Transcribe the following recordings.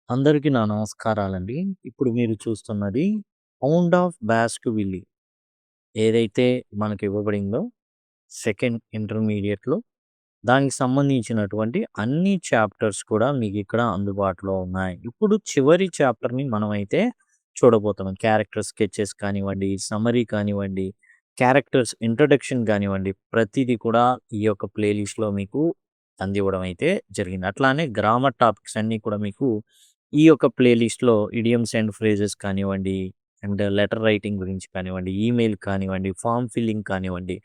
అందరికీ నా నమస్కారాలండి. ఇప్పుడు మీరు చూస్తున్నది 'హౌండ్ ఆఫ్ బాస్కర్విల్లీ' ఏదైతే మనకి ఇవ్వబడిందో సెకండ్ ఇంటర్మీడియేట్‌లో దానికి సంబంధించినటువంటి అన్ని చాప్టర్స్ కూడా మీకిక్కడ అందుబాటులో ఉన్నాయి. ఇప్పుడు చివరి చాప్టర్‌ని మనమైతే చూడబోతున్నాం. క్యారెక్టర్ స్కెచెస్ కానివ్వండి, సమ్మరీ కానివ్వండి, క్యారెక్టర్స్ ఇంట్రడక్షన్ కానివ్వండి, ప్రతీది కూడా ఈ యొక్క ప్లే లిస్ట్‌లో మీకు అందివ్వడం అయితే జరిగింది. అట్లానే గ్రామర్ టాపిక్స్ అన్నీ కూడా మీకు ఈ యొక్క ప్లే లిస్ట్‌లో ఇడియమ్స్ అండ్ ఫ్రేజెస్ కానివ్వండి, అండ్ లెటర్ రైటింగ్ గురించి కానివ్వండి, ఈమెయిల్ కానివ్వండి, ఫార్మ్ ఫిల్లింగ్ కానివ్వండి,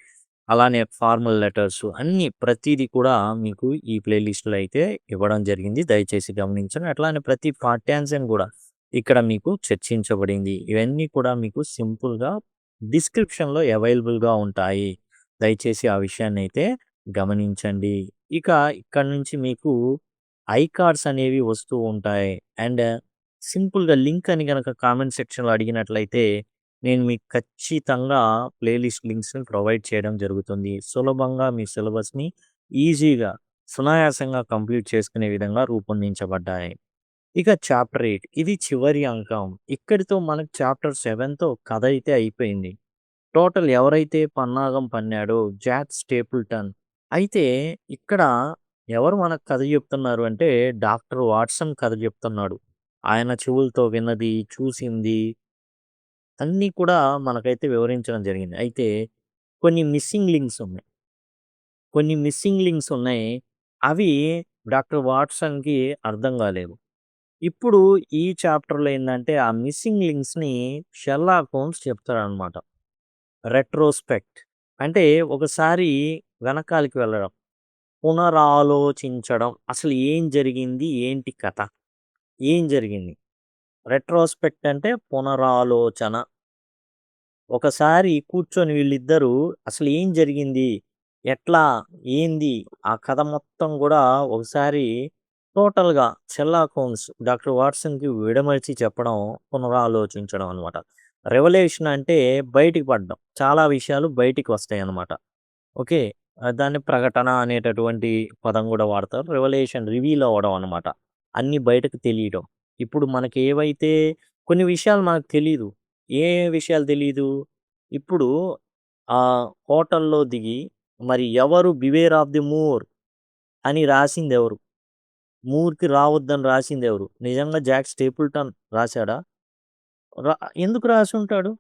అలానే ఫార్మల్ లెటర్స్ అన్నీ ప్రతీది కూడా మీకు ఈ ప్లే లిస్ట్‌లో అయితే ఇవ్వడం జరిగింది. దయచేసి గమనించండి. అట్లానే ప్రతి పాఠ్యాంశం గూడా ఇక్కడ మీకు చర్చించబడింది. ఇవన్నీ కూడా మీకు సింపుల్‌గా డిస్క్రిప్షన్‌లో అవైలబుల్‌గా ఉంటాయి. దయచేసి ఆ విషయాన్నైతే గమనించండి. ఇక ఇక్కడ నుంచి మీకు ఐకార్డ్స్ అనేవి వస్తూ ఉంటాయి. అండ్ సింపుల్‌గా లింక్ అని గనక కామెంట్ సెక్షన్‌లో అడిగినట్లయితే నేను మీకు ఖచ్చితంగా ప్లేలిస్ట్ లింక్స్‌ని ప్రొవైడ్ చేయడం జరుగుతుంది. సులభంగా మీ సిలబస్‌ని ఈజీగా, సునాయాసంగా కంప్లీట్ చేసుకునే విధంగా రూపొందించబడ్డాయి. ఇక చాప్టర్ 8 ఇది చివరి అంకం. ఇక్కడితో మనకు చాప్టర్ 7తో కథ అయితే అయిపోయింది. టోటల్ ఎవరైతే పన్నాగం పన్నాడో జాక్ స్టేపుల్టన్. అయితే ఇక్కడ ఎవరు మనకు కథ చెప్తున్నారు అంటే డాక్టర్ వాట్సన్ కథ చెప్తున్నాడు. ఆయన చెవులతో విన్నది, చూసింది అన్నీ కూడా మనకైతే వివరించడం జరిగింది. అయితే కొన్ని మిస్సింగ్ లింక్స్ ఉన్నాయి. కొన్ని మిస్సింగ్ లింక్స్ ఉన్నాయి. అవి డాక్టర్ వాట్సన్‌కి అర్థం కాలేదు. ఇప్పుడు ఈ చాప్టర్‌లో ఏందంటే ఆ మిస్సింగ్ లింక్స్‌ని షెర్లాక్ హోమ్స్ చెప్తాడనమాట. రెట్రోస్పెక్ట్ అంటే ఒకసారి వెనకాలకి వెళ్ళడం, పునరాలోచించడం. అసలు ఏం జరిగింది? ఏంటి కథ? ఏం జరిగింది? రెట్రోస్పెక్ట్ అంటే పునరాలోచన. ఒకసారి కూర్చొని వీళ్ళిద్దరూ అసలు ఏం జరిగింది? ఎట్లా? ఏంది? ఆ కథ మొత్తం గూడా ఒకసారి టోటల్‌గా 'షెర్లాక్ హోమ్స్' డాక్టర్ వాట్సన్‌కి విడమర్చి చెప్పడం, పునరాలోచించడం అనమాట. రెవల్యూషన్ అంటే బయటికి పడడం. చాలా విషయాలు బయటికి వస్తాయన్నమాట. ఓకే. దాన్ని ప్రకటన అనేటటువంటి పదం గూడా వాడతారు. రివల్యూషన్ రివీల్ అవ్వడం అనమాట. అన్నీ బయటకు తెలియడం. ఇప్పుడు మనకేవైతే కొన్ని విషయాలు మనకు తెలీదు. ఏ విషయాలు తెలీదు? ఇప్పుడు హోటల్‌లో దిగి మరి ఎవరు 'బివేర్ ఆఫ్ ది మూర్' అని రాసిందెవరు? మూర్‌కి రావద్దని రాసిందెవరు? నిజంగా జాక్ స్టేపుల్టన్ రాసాడా? రా ఎందుకు రాసుంటాడు?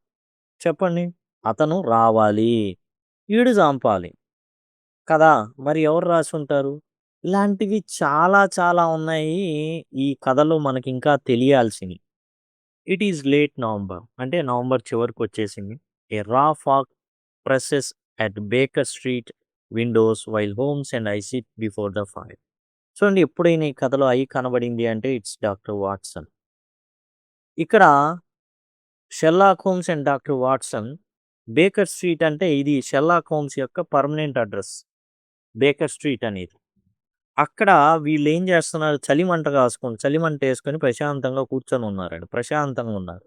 చెప్పండి. అతను రావాలి. ఈడు చంపాలి. కదా! మరి ఎవరు రాసుంటారు? ఇలాంటివి చాలా చాలా ఉన్నాయి. ఈ కథలో మనకింకా తెలియాల్సినయి. It is late November. అంటే నవంబర్ చివరికొచ్చేసింది. A raw fog presses at Baker Street windows while Holmes and I sit before the fire. చూడండి ఎప్పుడైనా ఈ కథలో ఐ కనబడింది అంటే ఇట్స్ డాక్టర్ వాట్సన్. ఇక్కడ 'Sherlock Holmes and doctor Watson' Baker Street అంటే ఇది 'షెర్లాక్ హోమ్స్' యొక్క పర్మనెంట్ అడ్రెస్. బేకర్ స్ట్రీట్ అనేది. అక్కడ వీళ్ళేం జేస్తున్నారు, చలిమంట కాసుకొని, చలిమంటేసుకొని ప్రశాంతంగా కూర్చొనున్నారండి. ప్రశాంతంగా ఉన్నారు.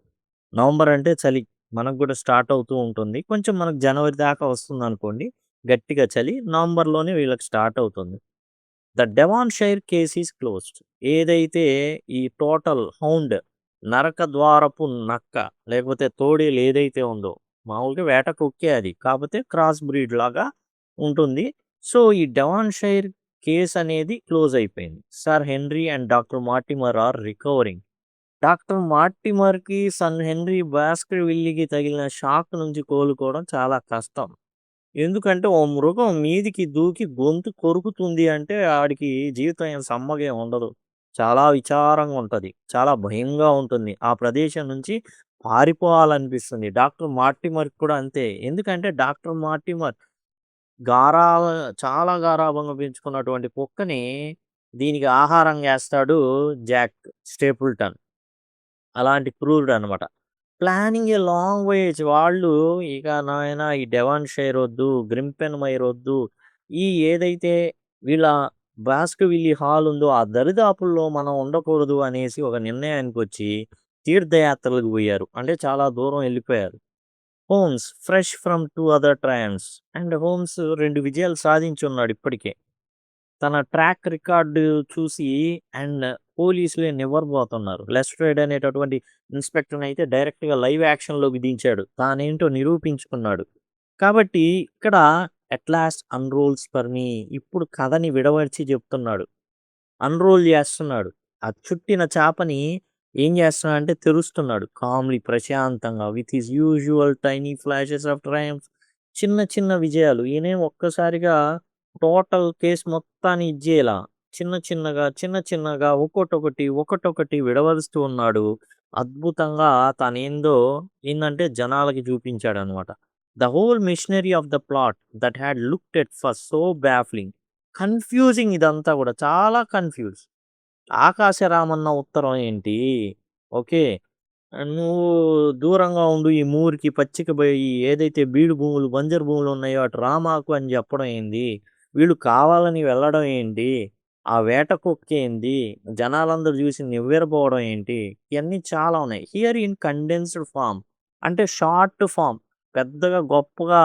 నవంబర్ అంటే చలి. మనకు గూడా స్టార్ట్ అవుతూ ఉంటుంది. కొంచెం మనకు జనవరి దాకా వస్తుందనుకోండి. గట్టిగా చలి. నవంబర్‌లోనే వీళ్ళకి స్టార్ట్ అవుతుంది. The Devonshire case is closed. ఏదైతే ఈ టోటల్ హౌండ్ నరక ద్వారపు నక్క లేకపోతే తోడేలు ఏదైతే ఉందో, మామూలుగా వేట కుక్కే అది. కాపోతే క్రాస్ బ్రీడ్ లాగా ఉంటుంది. సో, ఈ డెవాన్‌షైర్ కేస్ అనేది క్లోజ్ అయిపోయింది. Sir Henry and doctor Mortimer are recovering. Doctor మార్టిమర్‌కి, సన్ హెన్రీ బాస్కర్‌విల్లీకి తగిలిన షాక్ నుంచి కోలుకోవడం చాలా కష్టం. ఎందుకంటే, ఓ మృగం మీదికి దూకి గొంతు కొరుకుతుంది అంటే, ఆడికి జీవితం ఏం సమ్మగేం ఉండదు. చాలా విచారంగా ఉంటది. చాలా భయంగా ఉంటుంది. ఆ ప్రదేశం నుంచి పారిపోవాలనిపిస్తుంది. డాక్టర్ మార్టిమర్‌కి కూడా అంతే. ఎందుకంటే, డాక్టర్ మార్టిమర్ గారా చాలా గారాబంగా పెంచుకున్నటువంటి కుక్కని దీనికి ఆహారంగా ఏస్తాడు జాక్ స్టేపుల్టన్. అలాంటి క్రూరుడనమాట. ప్లానింగ్ ఎ లాంగ్ వేజ్ వాళ్ళు ఇక నాయనా ఈ డెవాన్‌షైర్ వద్దు, గ్రింపెన్‌మైర్ వద్దు, ఈ ఏదైతే వీళ్ళ బాస్కర్‌విల్లీ హాల్ ఉందో ఆ దరిదాపుల్లో మనం ఉండకూడదు అనేసి ఒక నిర్ణయానికొచ్చి తీర్థయాత్రలకు బోయారు. అంటే చాలా దూరం ఎళ్ళిపోయారు. Holmes fresh from 2 other trials and Holmes 2 విజయాలు సాధించున్నాడు ఇప్పటికే. తన ట్రాక్ రికార్డ్ చూసి అండ్ పోలీసులే నివ్వెరపోతున్నారు. లెస్ట్రేడ్ అనేటటువంటి ఇన్స్‌పెక్టర్‌నయితే డైరెక్ట్‌గా లైవ్ యాక్షన్‌లోకి దించాడు. తానేంటో నిరూపించుకున్నాడు. కాబట్టి ఇక్కడ అట్ లాస్ట్ అన్‌రోల్స్ ఫర్ మీ ఇప్పుడు కథని విడమర్చి చెప్తున్నాడు. అన్‌రోల్ జేస్తున్నాడు. ఆ చుట్టిన చాపని ఏం జేస్తున్నాడంటే తెరుస్తున్నాడు. కామ్‌లీ ప్రశాంతంగా with his usual tiny flashes of Triumph చిన్న చిన్న విజయాలు. ఈయనేం ఒక్కసారిగా టోటల్ కేస్ మొత్తాన్ని ఇజ్జేయలా. చిన్న చిన్నగా, చిన్న చిన్నగా ఒక్కోటొకటి, ఒకటొకటి విడవరుస్తూ ఉన్నాడు. అద్భుతంగా తనేందో ఏందంటే జనాలకి చూపించాడనమాట. The whole machinery of the plot that had looked at first so baffling. Confusing ఇదంతా గూడా. చాలా కన్‌ఫ్యూజ్. 'ఆకాశ రామన్న ఉత్తరం' ఏంటి? ఓకే. నువ్వు దూరంగా ఉండు ఈ మూరికి, పచ్చిక బయయి ఏదైతే బీడు భూములు, బంజరు భూములున్నాయో అటు రామాకు అని చెప్పడం ఏంది? వీళ్ళు కావాలని వెళ్ళడం ఏంటి? ఆ వేట కుక్కేంది? జనాలందరూ జూసి నివ్వెరపోవడం ఏంటి? ఇయన్నీ చాలా ఉన్నాయి. హియర్ ఇన్ కండెన్స్డ్ ఫార్మ్ అంటే షార్ట్ ఫార్మ్. పెద్దగా గొప్పగా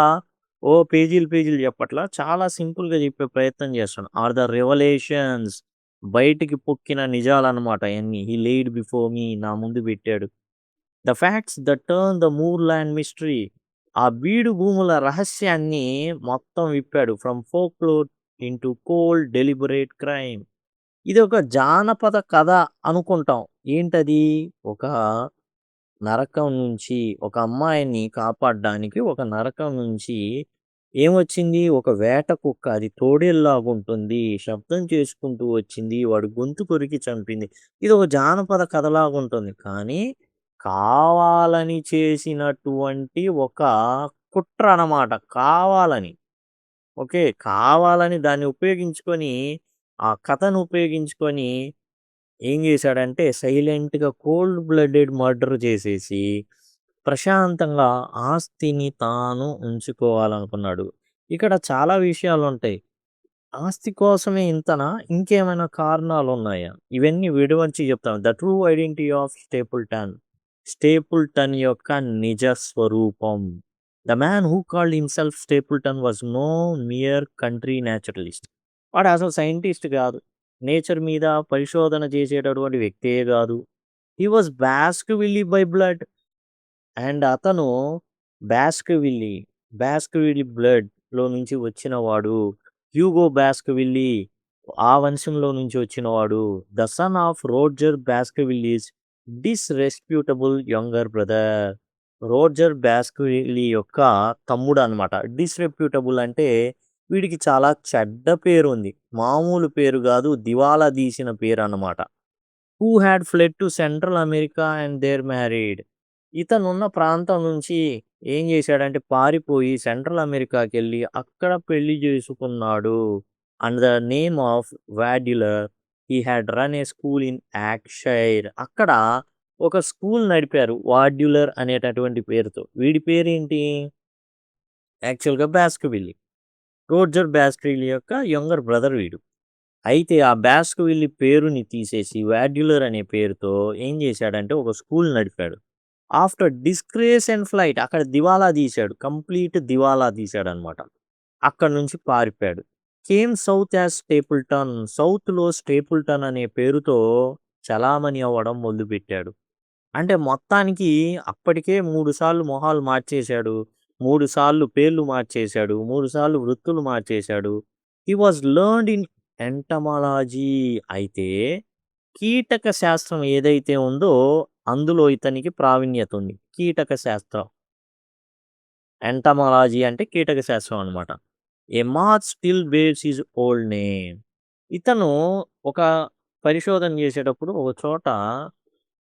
ఓ పేజీలు, పేజీలు చెప్పట్లా. చాలా సింపుల్‌గా చెప్పే ప్రయత్నం చేస్తున్నాను. ఆర్ ద రివలేషన్స్ బయటికి పొక్కిన నిజాలన్నమాట అయన్నీ. హి లేయిడ్ బిఫోర్ మీ నా ముందు పెట్టాడు. The facts that turn the moorland mystery ఆ బీడు భూముల రహస్యాన్ని మొత్తం విప్పాడు. From folklore into cold deliberate crime. ఇదొక జానపద కథ అనుకుంటాం. ఏంటది? ఒక నరకం నుంచి ఒక అమ్మాయిని కాపాడ్డానికి ఒక నరకం నుంచి ఏమొచ్చింది? ఒక వేట కుక్క అది తోడేల్లాగుంటుంది. శబ్దం చేసుకుంటూ వచ్చింది. వాడి గొంతు కొరికి చంపింది. ఇదొక జానపద కథలాగుంటుంది. కానీ కావాలని చేసినటువంటి ఒక కుట్ర అన్నమాట. కావాలని. ఓకే. కావాలని దాన్ని ఉపయోగించుకొని, ఆ కథను ఉపయోగించుకొని ఏం జేశాడంటే సైలెంట్‌గా కోల్డ్ బ్లడెడ్ మర్డర్ చేసేసి, ప్రశాంతంగా ఆస్తిని తాను ఉంచుకోవాలనుకున్నాడు. ఇక్కడ చాలా విషయాలుంటాయి. ఆస్తి కోసమే ఇంతనా? ఇంకేమైనా కారణాలున్నాయా? ఇవన్నీ విడమర్చి చెప్తాను. The true identity of Stapleton. Stapleton యొక్క నిజ స్వరూపం. The man who called himself Stapleton was no mere country naturalist. వాడసలు సైంటిస్ట్ గాదు. నేచర్ మీద పరిశోధన చేసేటటువంటి వ్యక్తే గాదు. He was Baskerville by blood. And అతను బాస్క్‌విల్లీ, బాస్క్‌విల్లీ బ్లడ్‌లో నుంచి వచ్చినవాడు. హ్యూగో బాస్క్‌విల్లీ ఆ వంశంలో నుంచి వచ్చినవాడు. The son of Roger Baskerville's disreputable younger brother. Roger Baskerville యొక్క తమ్ముడనమాట. డిస్‌రెప్యూటబుల్ అంటే వీడికి చాలా చెడ్డ పేరుంది. మామూలు పేరు గాదు. దివాలా తీసిన పేరనమాట. Who had fled to Central America and there married. ఇతనున్న ప్రాంతం నుంచి ఏం చేశాడంటే పారిపోయి సెంట్రల్ అమెరికాకెళ్ళి అక్కడ పెళ్లి చేసుకున్నాడు. And the name of Vandeleur he had run a school in Yorkshire. అక్కడ ఒక స్కూల్ నడిపారు. వాడ్యులర్ అనేటటువంటి పేరుతో. వీడి పేరేంటి? యాక్చువల్‌గా బాస్కర్విల్లీ. రోజర్ బాస్కర్విల్లీ యొక్క యంగర్ బ్రదర్ వీడు. అయితే ఆ బాస్కర్విల్లీ పేరుని తీసేసి వాడ్యులర్ అనే పేరుతో ఏం చేశాడంటే ఒక స్కూల్ నడిపాడు. ఆఫ్టర్ డిస్‌గ్రేస్ అండ్ ఫ్లైట్ అక్కడ దివాలా తీశాడు. కంప్లీట్ దివాలా తీశాడనమాట. అక్కడి నుంచి పారిపోయాడు. Came south as Stapleton. సౌత్‌లో స్టేపుల్టన్ అనే పేరుతో చలామణి అవ్వడం మొదలుపెట్టాడు. అంటే మొత్తానికి అప్పటికే 3 సార్లు మొహాలు మార్చేశాడు. 3 సార్లు పేర్లు మార్చేశాడు. 3 సార్లు వృత్తులు మార్చేశాడు. He was learned in entomology. అయితే కీటక శాస్త్రం ఏదైతే ఉందో అందులో ఇతనికి ప్రావీణ్యత ఉంది. కీటక శాస్త్రం. ఎంటమాలజీ అంటే కీటక శాస్త్రం అనమాట. A moth still bears his old name. ఇతను ఒక పరిశోధన చేసేటప్పుడు ఒక చోట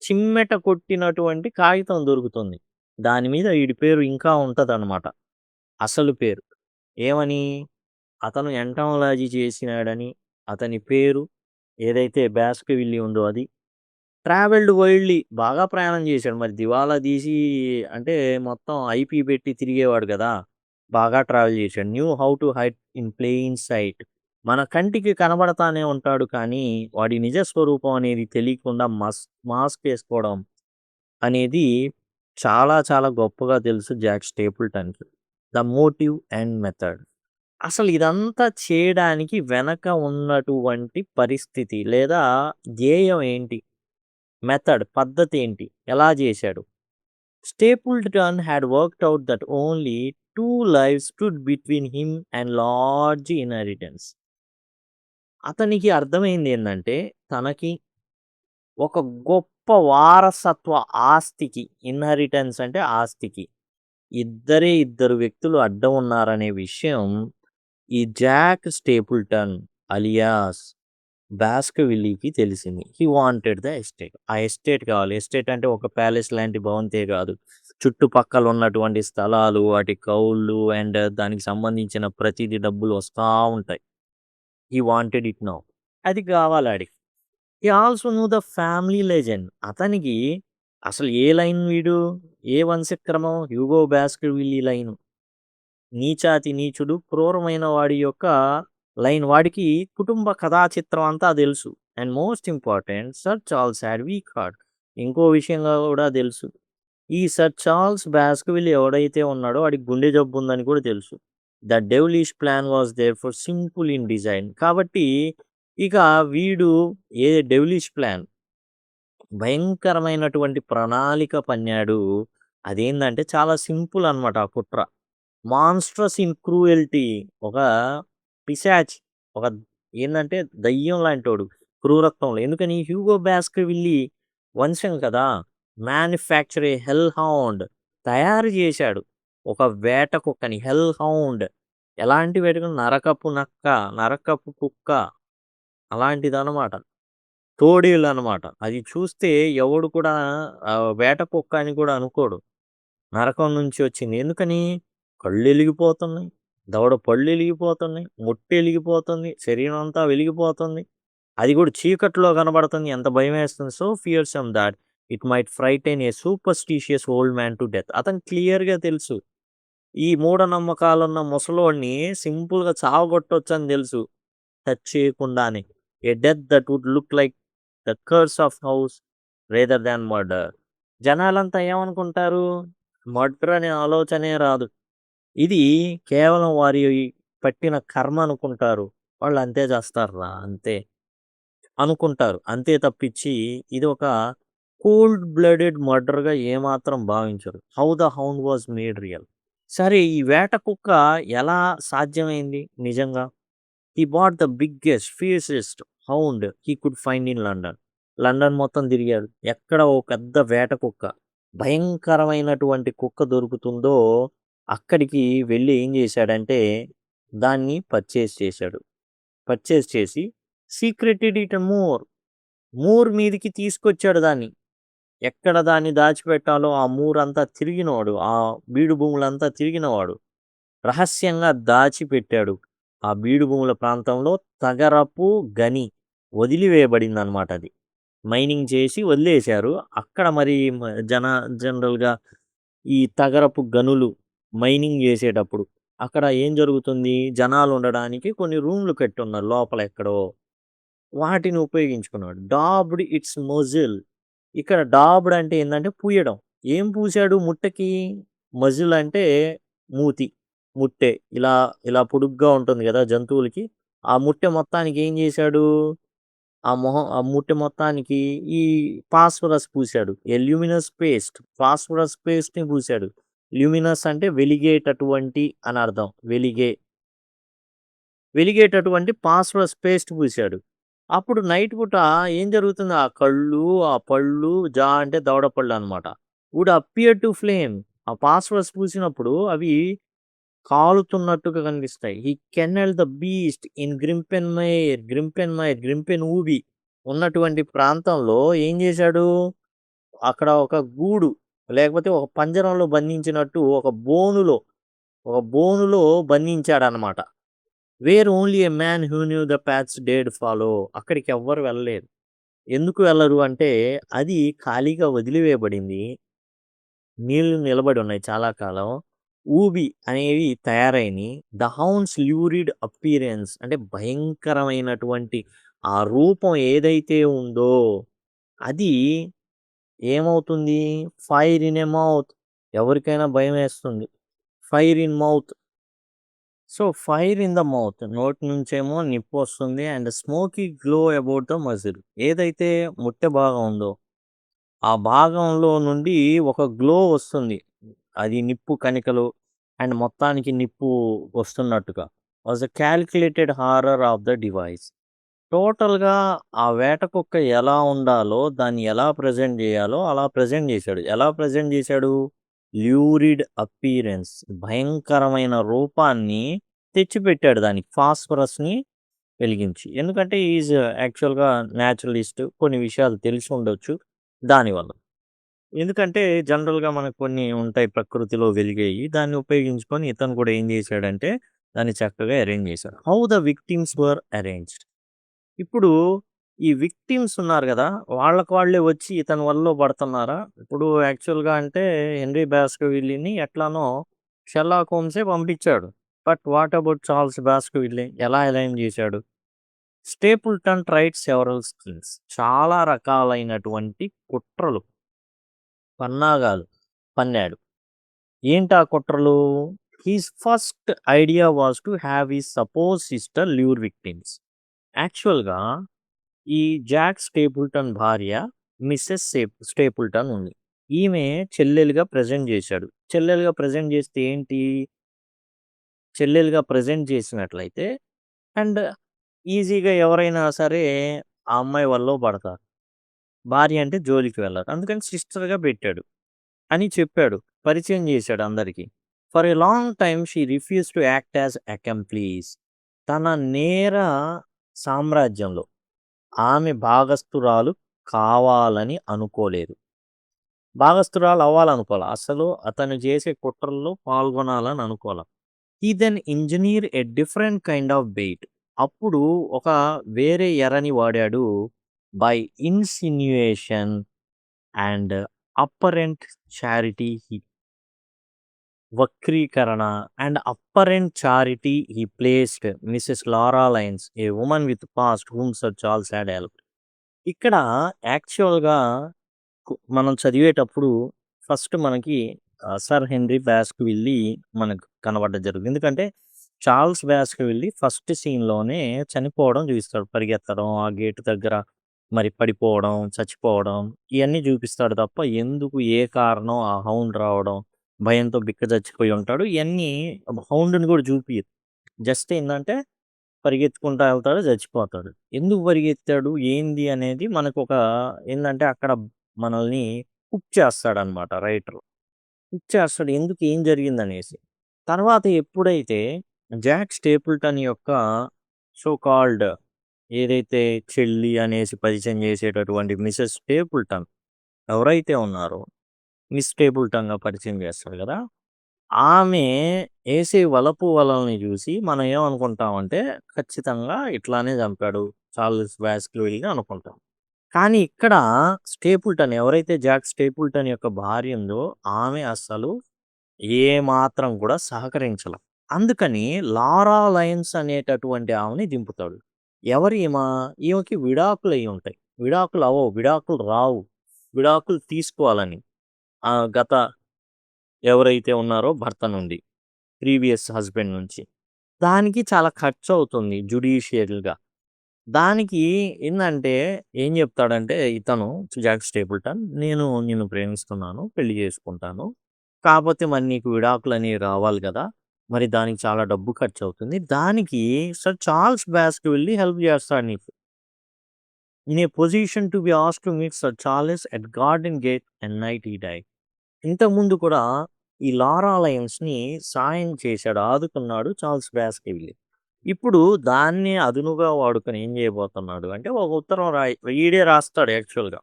చిమ్మెట కొట్టినటువంటి కాగితం దొరుకుతుంది. దాని మీద ఈడి పేరు ఇంకా ఉంటదనమాట. అసలు పేరు. ఏమని? అతను ఎంటమాలజీ చేసినాడని, అతని పేరు ఏదైతే బాస్కర్విల్లీ ఉందో అది. ట్రావెల్డ్ వైల్డ్‌లీ బాగా ప్రయాణం చేశాడు. మరి దివాలా తీసి అంటే మొత్తం ఐపీ పెట్టి తిరిగేవాడు గదా! బాగా ట్రావెల్ చేశాడు. Knew how to hide in plain sight. మన కంటికి కనబడతానే ఉంటాడు కానీ, వాడి నిజ స్వరూపం అనేది తెలియకుండా మాస్క్ ఏసుకోవడం అనేది చాలా చాలా గొప్పగా తెలుసు జాక్ స్టేపుల్టన్‌కి. The motive and method. అసలు ఇదంతా చేయడానికి వెనక ఉన్నటువంటి పరిస్థితి లేదా ధ్యేయం ఏంటి? మెథడ్ పద్ధతేంటి? ఎలా జేశాడు? Stapleton had worked out that only 2 lives stood between him and large inheritance. అతనికి అర్థమైందేందంటే, తనకి ఒక గొప్ప వారసత్వ ఆస్తికి ఇన్‌హెరిటెన్స్ అంటే ఆస్తికి ఇద్దరు వ్యక్తులు అడ్డం ఉన్నారనే విషయం ఈ జాక్ స్టేపుల్టన్ అలియాస్ బాస్కర్‌విల్లీకి తెలిసింది. హి వాంటెడ్ ద ఎస్టేట్. ఆ ఎస్టేట్ కావాలి. ఎస్టేట్ అంటే ఒక ప్యాలెస్ లాంటి భవంతే కాదు. చుట్టుపక్కల ఉన్నటువంటి స్థలాలు, వాటి కౌళ్ళు అండ్ దానికి సంబంధించిన ప్రతీది డబ్బులు వస్తా ఉంటాయి. He wanted it now. అది కావాలాడికి. He also knew the family legend. అతనికి అసలు ఏ లైన్ వీడు? ఏ వంశక్రమం? Hugo Baskerville line. నీచాతి నీచుడు, క్రూరమైన వాడి యొక్క లైన్. వాడికి కుటుంబ కథా చిత్రం అంతా తెలుసు. And most important sir Charles had weak heart. ఇంకో విషయంగా కూడా తెలుసు. ఈ సర్ చార్ల్స్ బాస్కర్‌విల్లీ ఎవడైతే ఉన్నాడో వాడికి గుండె జబ్బు ఉందని కూడా తెలుసు. The devilish plan was therefore simple in design. కాబట్టి ఇక వీడు ఏ డెవిలిష్ ప్లాన్ భయంకరమైనటువంటి ప్రణాళిక పన్నాడు. అదేందంటే చాలా సింపుల్ అనమాట ఆ కుట్ర. Monstrous in cruelty. ఒక పిశాచి. ఒక ఏందంటే దయ్యం లాంటోడు క్రూరత్వంలో. ఎందుకని హ్యూగో బాస్కర్‌విల్లీ వంశం కదా! మ్యానుఫ్యాక్చర్ ఏ హెల్ హౌండ్ తయారు చేశాడు. ఒక వేట కుక్కని హెల్ హౌండ్. ఎలాంటి వేట కుక్క? నరకపు నక్క, నరకపు కుక్క అలాంటిదనమాట. తోడేలనమాట. అది చూస్తే ఎవడు కూడా వేట కుక్క అని కూడా అనుకోడు. నరకం నుంచి వచ్చింది. ఎందుకని? కళ్ళెలిగిపోతున్నాయి. దవడ పళ్ళెలిగిపోతున్నాయి. ముట్టెలిగిపోతుంది. శరీరం అంతా వెలిగిపోతుంది. అది కూడా చీకట్లో కనబడుతుంది. ఎంత భయమేస్తుంది. So fearsome thought it might frighten a superstitious old man to death. అతనికి క్లియర్‌గా తెలుసు. ఈ మూఢనమ్మకాలున్న ముసలోడిని సింపుల్‌గా చావగొట్టొచ్చని తెలుసు. టచ్ చేయకుండానే. A death that would look like the curse of house rather than murder. జనాలంతా ఏమనుకుంటారు? మర్డర్ అనే ఆలోచనే రాదు. ఇది కేవలం వారి పట్టిన కర్మ అనుకుంటారు. వాళ్ళు అంతే చేస్తార్రా అంతే అనుకుంటారు. అంతే తప్పించి ఇది ఒక కోల్డ్ బ్లడెడ్ మర్డర్‌గా ఏమాత్రం భావించరు. How the hound was made real. సరే ఈ వేట కుక్క ఎలా సాధ్యమైంది నిజంగా? He bought the biggest, fiercest hound he could find in London. London మొత్తం తిరిగాడు. ఎక్కడ ఓ పెద్ద వేట కుక్క, భయంకరమైనటువంటి కుక్క దొరుకుతుందో అక్కడికి వెళ్ళి ఏం చేశాడంటే దాన్ని పర్చేస్ చేశాడు. పర్చేస్ చేసి సీక్రెటెడ్ ఇట్ మూర్. మూర్ మీదికి తీసుకొచ్చాడు దాన్ని. ఎక్కడ దాన్ని దాచిపెట్టాలో ఆ మూరంతా తిరిగినవాడు. ఆ బీడు భూములంతా తిరిగినవాడు. రహస్యంగా దాచిపెట్టాడు. ఆ బీడు భూముల ప్రాంతంలో తగరపు గని వదిలివేయబడిందనమాట అది. మైనింగ్ చేసి వదిలేశారు. అక్కడ మరి జనరల్‌గా ఈ తగరపు గనులు మైనింగ్ చేసేటప్పుడు అక్కడ ఏం జరుగుతుంది? జనాలుండడానికి కొన్ని రూమ్‌లు కట్టున్నారు లోపల ఎక్కడో. వాటిని ఉపయోగించుకున్నాడు. డాబ్డ్ ఇట్స్ మొజిల్. ఇక్కడ డాబ్డ్ అంటే ఏందంటే పూయడం. ఏం పూసాడు ముట్టకి? మజిల్ అంటే మూతి. ముట్టె. ఇలా, ఇలా పొడుగ్గా ఉంటుంది గదా జంతువులకి. ఆ ముట్టె మొత్తానికి ఏం జేశాడు? ఆ ముట్టె మొత్తానికి ఈ ఫాస్ఫరస్ పూసాడు. ఏ ల్యూమినస్ పేస్ట్. ఫాస్ఫరస్ పేస్ట్‌ని పూసాడు. ల్యూమినస్ అంటే వెలిగేటటువంటి అని అర్థం. వెలిగేటటువంటి ఫాస్ఫరస్ పేస్ట్ పూసాడు. అప్పుడు నైట్ పూట ఏం జరుగుతుంది? ఆ కళ్ళు, ఆ పళ్ళు అంటే దవడ పళ్ళనమాట. Would appear to flame. ఆ ఫాస్ఫరస్ పూసినప్పుడు అవి కాలుతున్నట్టుగా కనిపిస్తాయి. He kennelled the beast in Grimpen ఊబి ఉన్నటువంటి ప్రాంతంలో ఏం చేశాడు? అక్కడ ఒక గూడు లేకపోతే ఒక పంజరంలో బంధించినట్టు ఒక బోనులో బంధించాడనమాట. Where only a man who knew the paths dared follow. అక్కడికి ఎవ్వరు వెళ్ళలేదు. ఎందుకు వెళ్ళరు అంటే అది ఖాళీగా వదిలివేయబడింది. నీళ్లు నిలబడి ఉన్నాయి చాలా కాలం. ఊబి అనేవి తయారైనయి. ద హౌండ్స్ ల్యూరిడ్ అపియరెన్స్ అంటే భయంకరమైనటువంటి ఆ రూపం ఏదైతే ఉందో అది ఏమవుతుంది? Fire in a mouth. ఎవరికైనా భయమేస్తుంది. Fire in mouth. So, fire in the mouth నోటి నుంచేమో నిప్పొస్తుంది and smoky glow about the muzzle. ఏదైతే ముట్టె భాగం ఉందో, ఆ భాగంలో నుండి ఒక గ్లో వస్తుంది. అది నిప్పు కణికలు అండ్ మొత్తానికి నిప్పు వస్తున్నట్టుగా. Was a calculated horror of the device. టోటల్‌గా ఆ వేట కుక్క ఎలా ఉండాలో, దాన్ని ఎలా ప్రెజెంట్ జేయాలో అలా ప్రెజెంట్ జేశాడు. ఎలా ప్రెజెంట్ జేశాడు? ల్యూరిడ్ అపియరెన్స్ భయంకరమైన రూపాన్ని తెచ్చిపెట్టాడు దానికి ఫాస్ఫరస్‌ని వెలిగించి. ఎందుకంటే ఈజ్ యాక్చువల్‌గా న్యాచురలిస్ట్. కొన్ని విషయాలు తెలిసి ఉండొచ్చు దానివల్ల. ఎందుకంటే జనరల్‌గా మనకు కొన్ని ఉంటాయి ప్రకృతిలో వెలిగేయి. దాన్ని ఉపయోగించుకొని ఇతను కూడా ఏం జేశాడంటే దాన్ని చక్కగా అరేంజ్ జేశాడు. How the victims were arranged. ఇప్పుడు ఈ విక్టిమ్స్ ఉన్నారు గదా! వాళ్ళకి వాళ్ళే వచ్చి ఇతని వలలో పడుతున్నారా? ఇప్పుడు యాక్చువల్‌గా అంటే హెన్రీ బాస్కర్‌విల్లీని ఎట్లానో షెర్లాక్ హోమ్సే పంపించాడు. బట్ వాట్ అబౌట్ చార్ల్స్ బాస్కర్‌విల్లీ ఎలా అరేంజ్ జేశాడు? స్టేపుల్టన్ ట్రైడ్ సెవరల్ స్కీమ్స్ చాలా రకాలైనటువంటి కుట్రలు, పన్నాగాలు పన్నాడు. ఏంటా కుట్రలు? His first idea was to have his suppose sister lure victims. యాక్చువల్‌గా ఈ జాక్ స్టేపుల్టన్ భార్య మిసెస్ స్టేపుల్టన్ ఉంది. ఈమె చెల్లెలుగా ప్రెజెంట్ చేశాడు. చెల్లెలుగా ప్రెజెంట్ చేస్తే ఏంటి? చెల్లెలుగా ప్రెజెంట్ చేసినట్లయితే అండ్ ఈజీగా ఎవరైనా సరే ఆ అమ్మాయి వల్లో పడతారు. భార్య అంటే జోలికి వెళ్ళరు. అందుకని సిస్టర్‌గా పెట్టాడు అని చెప్పాడు. పరిచయం చేశాడు అందరికి. For a long time she refused to act as accomplice. తన నేర సామ్రాజ్యంలో ఆమె భాగస్తురాలు కావాలని అనుకోలేదు. భాగస్తురాలు అవ్వాలనుకోల. అసలు అతను చేసే కుట్రల్లో పాల్గొనాలని అనుకోల. He then engineer a different kind of bait. అప్పుడు ఒక వేరే ఎరని వాడాడు. By insinuation and apparent charity వక్రీకరణ and apparent charity he placed Mrs Laura Lyons a woman with past whom sir Charles had helped. ఇక్కడ యాక్చువల్‌గా మనం చదివేటప్పుడు ఫస్ట్ మనకి సర్ హెన్రీ బాస్కర్‌విల్లీ మనకు కనపడడం జరుగుతుంది. ఎందుకంటే చార్ల్స్ బాస్కర్‌విల్లీ ఫస్ట్ సీన్‌లోనే చనిపోవడం చూపిస్తాడు. పరిగెత్తడం, ఆ గేట్ దగ్గర మరి పడిపోవడం, చచ్చిపోవడం ఇయన్నీ చూపిస్తాడు తప్ప ఎందుకు, ఏ కారణం, ఆ హౌండ్ రావడం, భయంతో బిక్క చచ్చిపోయి ఉంటాడు. ఇయన్నీ హౌండ్‌ని కూడా చూపియదు. జస్ట్ ఏందంటే పరిగెత్తుకుంటా ఎళ్తాడు, చచ్చిపోతాడు. ఎందుకు పరిగెత్తాడు? ఏంది? అనేది మనకొక ఏందంటే అక్కడ మనల్ని హుక్ చేస్తాడనమాట రైటర్. హుక్ చేస్తాడు. ఎందుకు? ఏం జరిగిందనేసి. తర్వాత ఎప్పుడైతే జాక్ స్టేపుల్టన్ యొక్క సో కాల్డ్ ఏదైతే చెల్లి అనేసి పరిచయం చేసేటటువంటి మిసెస్ స్టేపుల్టన్ ఎవరైతే ఉన్నారో మిస్ స్టేపుల్టన్‌గా పరిచయం చేస్తాడు గదా! ఆమె ఏసే వలపు వలలని జూసి మనం ఏమనుకుంటామంటే, ఖచ్చితంగా ఇట్లానే చంపాడు చార్లెస్ బాస్కర్‌విల్లీ అనుకుంటాం. కానీ ఇక్కడ స్టేపుల్టన్ ఎవరైతే జాక్ స్టేపుల్టన్ యొక్క భార్య ఉందో, ఆమె అస్సలు ఏమాత్రం కూడా సహకరించల. అందుకని లారా లయన్స్ అనేటటువంటి ఆమెని దింపుతాడు. ఎవరీమ? ఈమెకి విడాకులయ్యుంటాయి. విడాకులు అవ్వవు. విడాకులు రావు. విడాకులు తీసుకోవాలని. గత ఎవరైతే ఉన్నారో భర్త నుండి. ప్రీవియస్ హస్బెండ్ నుంచి. దానికి చాలా ఖర్చవుతుంది జ్యుడిషియల్‌గా. దానికి ఏందంటే ఏం జెప్తాడంటే ఇతను జాక్ స్టేపుల్టన్, "నేను నిన్ను ప్రేమిస్తున్నాను. పెళ్లి జేసుకుంటాను. కాపోతే మరి నీకు విడాకులనేవి రావాలి గదా! మరి దానికి చాలా డబ్బు ఖర్చవుతుంది. దానికి సర్ చార్ల్స్ బాస్కర్‌విల్లీ హెల్ప్ జేస్తాడు నీకు. In a position to be asked to meet sir Charles at garden gate at night he died." ఇంతకుముందు కూడా ఈ లారా లయన్స్‌ని సాయం చేశాడు, ఆదుకున్నాడు చార్ల్స్ బాస్కర్‌విల్లీ. ఇప్పుడు దాన్ని అదునుగా వాడుకొని ఏం చేయబోతున్నాడు అంటే, ఒక ఉత్తరం ఈడే రాస్తాడు యాక్చువల్‌గా.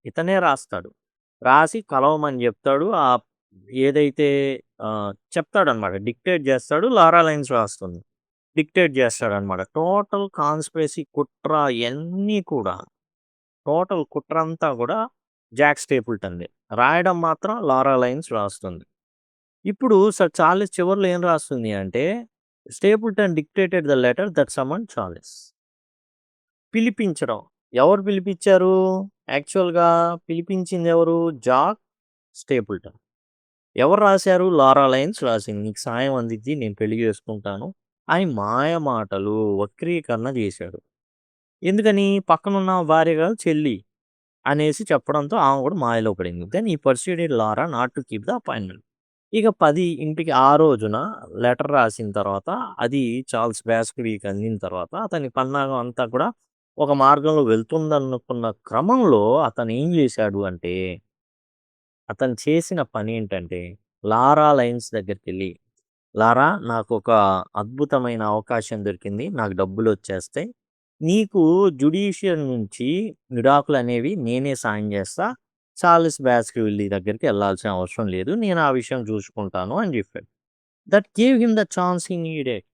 ఇతనే రాస్తాడు. రాసి కలవమని జెప్తాడు. ఏదైతే చెప్తాడనమాట. డిక్టేట్ జేస్తాడు. లారా లైన్స్ రాస్తుంది. డిక్టేట్ జేస్తాడనమాట. టోటల్ కాన్స్పిరసీ కుట్ర ఇయన్నీ కూడా టోటల్ కుట్రంతా గూడా జాక్ స్టేపుల్టన్‌దే. రాయడం మాత్రం లారా లైన్స్ రాస్తుంది. ఇప్పుడు సర్ చార్లెస్ చివర్లో ఏం రాస్తుంది అంటే, Stapleton dictated the letter that summoned Charles. పిలిపించడం. ఎవరు పిలిపిచ్చారు? యాక్చువల్‌గా పిలిపించిందెవరు? Jack Stapleton. ఎవరు రాశారు? లారా లైన్స్ రాసింది. "నీకు సాయం అందిద్ది. నేను పెళ్లి చేసుకుంటాను" అని మాయ మాటలు, వక్రీకరణ చేశాడు. ఎందుకని? పక్కనున్న భార్య కాదు చెల్లి అనేసి చెప్పడంతో ఆమె కూడా మాయలో పడింది. Then he persuaded Laura not to keep the appointment. ఇక 10కి ఆ రోజున లెటర్ రాసిన తర్వాత అది చార్ల్స్ బాస్కీకి అందిన తర్వాత అతని పన్నాగం అంతా కూడా ఒక మార్గంలో వెళ్తుందనుకున్న క్రమంలో అతను ఏం చేశాడు అంటే, అతను చేసిన పనేంటంటే, లారా లైన్స్ దగ్గరికెళ్ళి, "లారా నాకొక అద్భుతమైన అవకాశం దొరికింది. నాకు డబ్బులొచ్చేస్తాయి. నీకు జ్యుడిషియల్ నుంచి విడాకులనేవి నేనే సాయం చేస్తా. చార్లెస్ బాస్కర్విల్లీ దగ్గరికి ఎళ్ళాల్సిన అవసరం లేదు. నేను ఆ విషయం చూసుకుంటాను" అని చెప్పాడు. That gave him the chance he needed.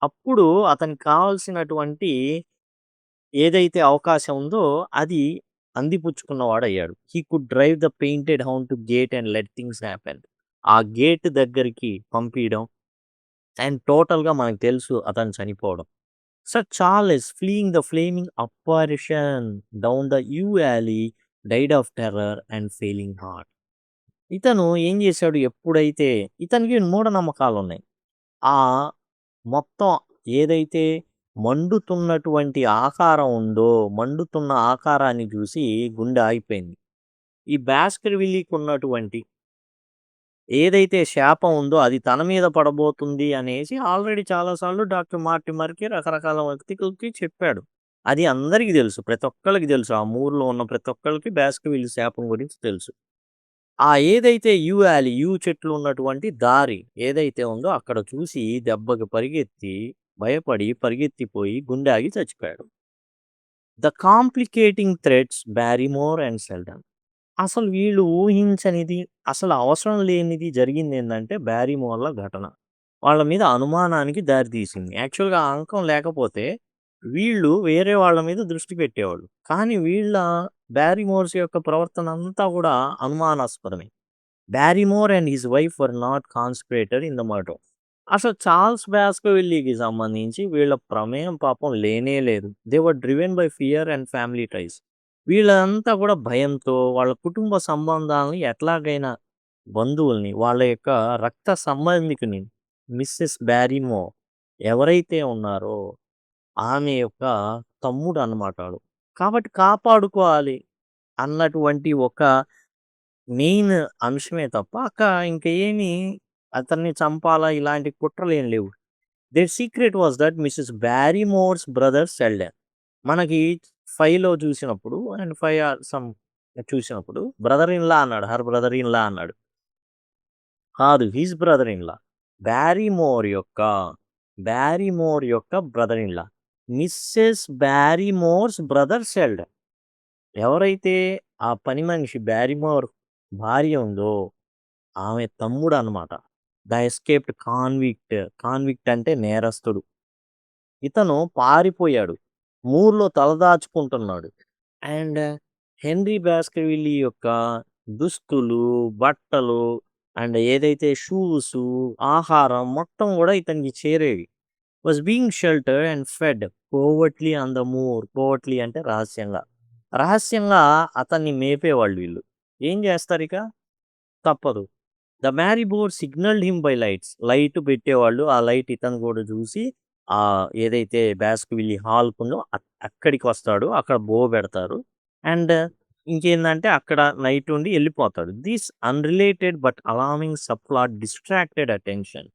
అప్పుడు అతనికి కావాల్సినటువంటి ఏదైతే అవకాశం ఉందో అది అందిపుచ్చుకున్నవాడయ్యాడు. He could drive the painted hound to gate and let things happen. ఆ గేట్ దగ్గరికి పంపియడం అండ్ టోటల్‌గా మనకు తెలుసు అతను చనిపోవడం. So, Charles fleeing the flaming apparition down the yew valley died of terror and failing heart. ఇతను ఏం చేశాడు ఎప్పుడైతే ఇతనికి మూఢనమ్మకాలున్నాయి. ఆ మొత్తం ఏదైతే మండుతున్నటువంటి ఆకారం ఉందో, మండుతున్న ఆకారాన్ని చూసి గుండె ఆగిపోయింది. ఈ బాస్కర్‌విల్లీకి ఉన్నటువంటి ఏదైతే శాపం ఉందో అది తన మీద పడబోతుంది అనేసి ఆల్రెడీ చాలా సార్లు డాక్టర్ మార్టిమర్‌కి రకరకాల వ్యక్తికి చెప్పాడు. అది అందరికీ తెలుసు. ప్రతి ఒక్కళ్ళకి తెలుసు. ఆ ఊర్లో ఉన్న ప్రతి ఒక్కళ్ళకి బాస్కర్‌విల్లీ శాపం గురించి తెలుసు. ఆ ఏదైతే యూ వ్యాలీ, యూ చెట్లు ఉన్నటువంటి దారి ఏదైతే ఉందో అక్కడ చూసి దెబ్బకి పరిగెత్తి, భయపడి పరిగెత్తిపోయి గుండె ఆగి చచ్చిపోయాడు. The complicating threads Barrymore and Selden. అసలు వీళ్ళు ఊహించనిది, అసలు అవసరం లేనిది జరిగిందేందంటే బ్యారిమోర్‌ల ఘటన. వాళ్ళ మీద అనుమానానికి దారితీసింది. యాక్చువల్‌గా ఆ అంకం లేకపోతే వీళ్ళు వేరే వాళ్ళ మీద దృష్టి పెట్టేవాళ్ళు. కానీ బ్యారిమోర్స్ యొక్క ప్రవర్తన అంతా కూడా అనుమానాస్పదమే. Barrymore and his wife were not conspirator in the murder. అసలు చార్ల్స్ బాస్కర్‌విల్లీకి సంబంధించి వీళ్ళ ప్రమేయం పాపం లేనే లేదు. They were driven by fear and family ties. వీళ్ళంతా కూడా భయంతో వాళ్ళ కుటుంబ సంబంధాలని ఎట్లాగైనా బంధువుల్ని, వాళ్ళ యొక్క రక్త సంబంధికుని మిసెస్ బ్యారిమోర్ ఎవరైతే ఉన్నారో ఆమె యొక్క తమ్ముడనమాట ఆడు. కాబట్టి కాపాడుకోవాలి అన్నటువంటి ఒక మెయిన్ అంశమే తప్ప ఇంక ఏమి అతన్ని చంపాలా ఇలాంటి కుట్రలేం లేవు. There secret was that Mrs Barrymore's brother Seldon. మనకి 5లో చూసినప్పుడు అండ్ 5 ఆర్ సమ్ చూసినప్పుడు బ్రదర్ ఇన్ లా అన్నాడు. హర్ బ్రదర్ ఇన్ లా అన్నాడు. కాదు his brother in law. Barrymore యొక్క, బ్యారిమోర్ యొక్క brother in law. Mrs Barrymore's brother Seldon. ఎవరైతే ఆ పని మనిషి బ్యారిమోర్ భార్య ఉందో ఆమె తమ్ముడనమాట. The escaped convict. కాన్విక్ట్ అంటే నేరస్తుడు. ఇతను పారిపోయాడు. మూర్‌లో తలదాచుకుంటున్నాడు. అండ్ హెన్రీ బాస్కర్‌విల్లీ యొక్క దుస్తులు, బట్టలు అండ్ ఏదైతే షూసు, ఆహారం మొత్తం గూడా ఇతనికి చేరేవి. Was being sheltered and fed covertly on the moor. Covertly అంటే రహస్యంగా. రహస్యంగా అతన్ని మేపేవాళ్ళు వీళ్ళు. ఏం జేస్తారిక? తప్పదు. The Barrymore signalled him by lights. Light పెట్టేవాళ్ళు. ఆ లైట్ ఇతను కూడా చూసి ఏదైతే బాస్కర్‌విల్లీ హాల్‌కుందో అక్కడికొస్తాడు. అక్కడ పెడతారు. అండ్ ఇంకేందంటే అక్కడ నైట్ ఉండి ఎళ్ళిపోతాడు. This unrelated but alarming subplot distracted attention.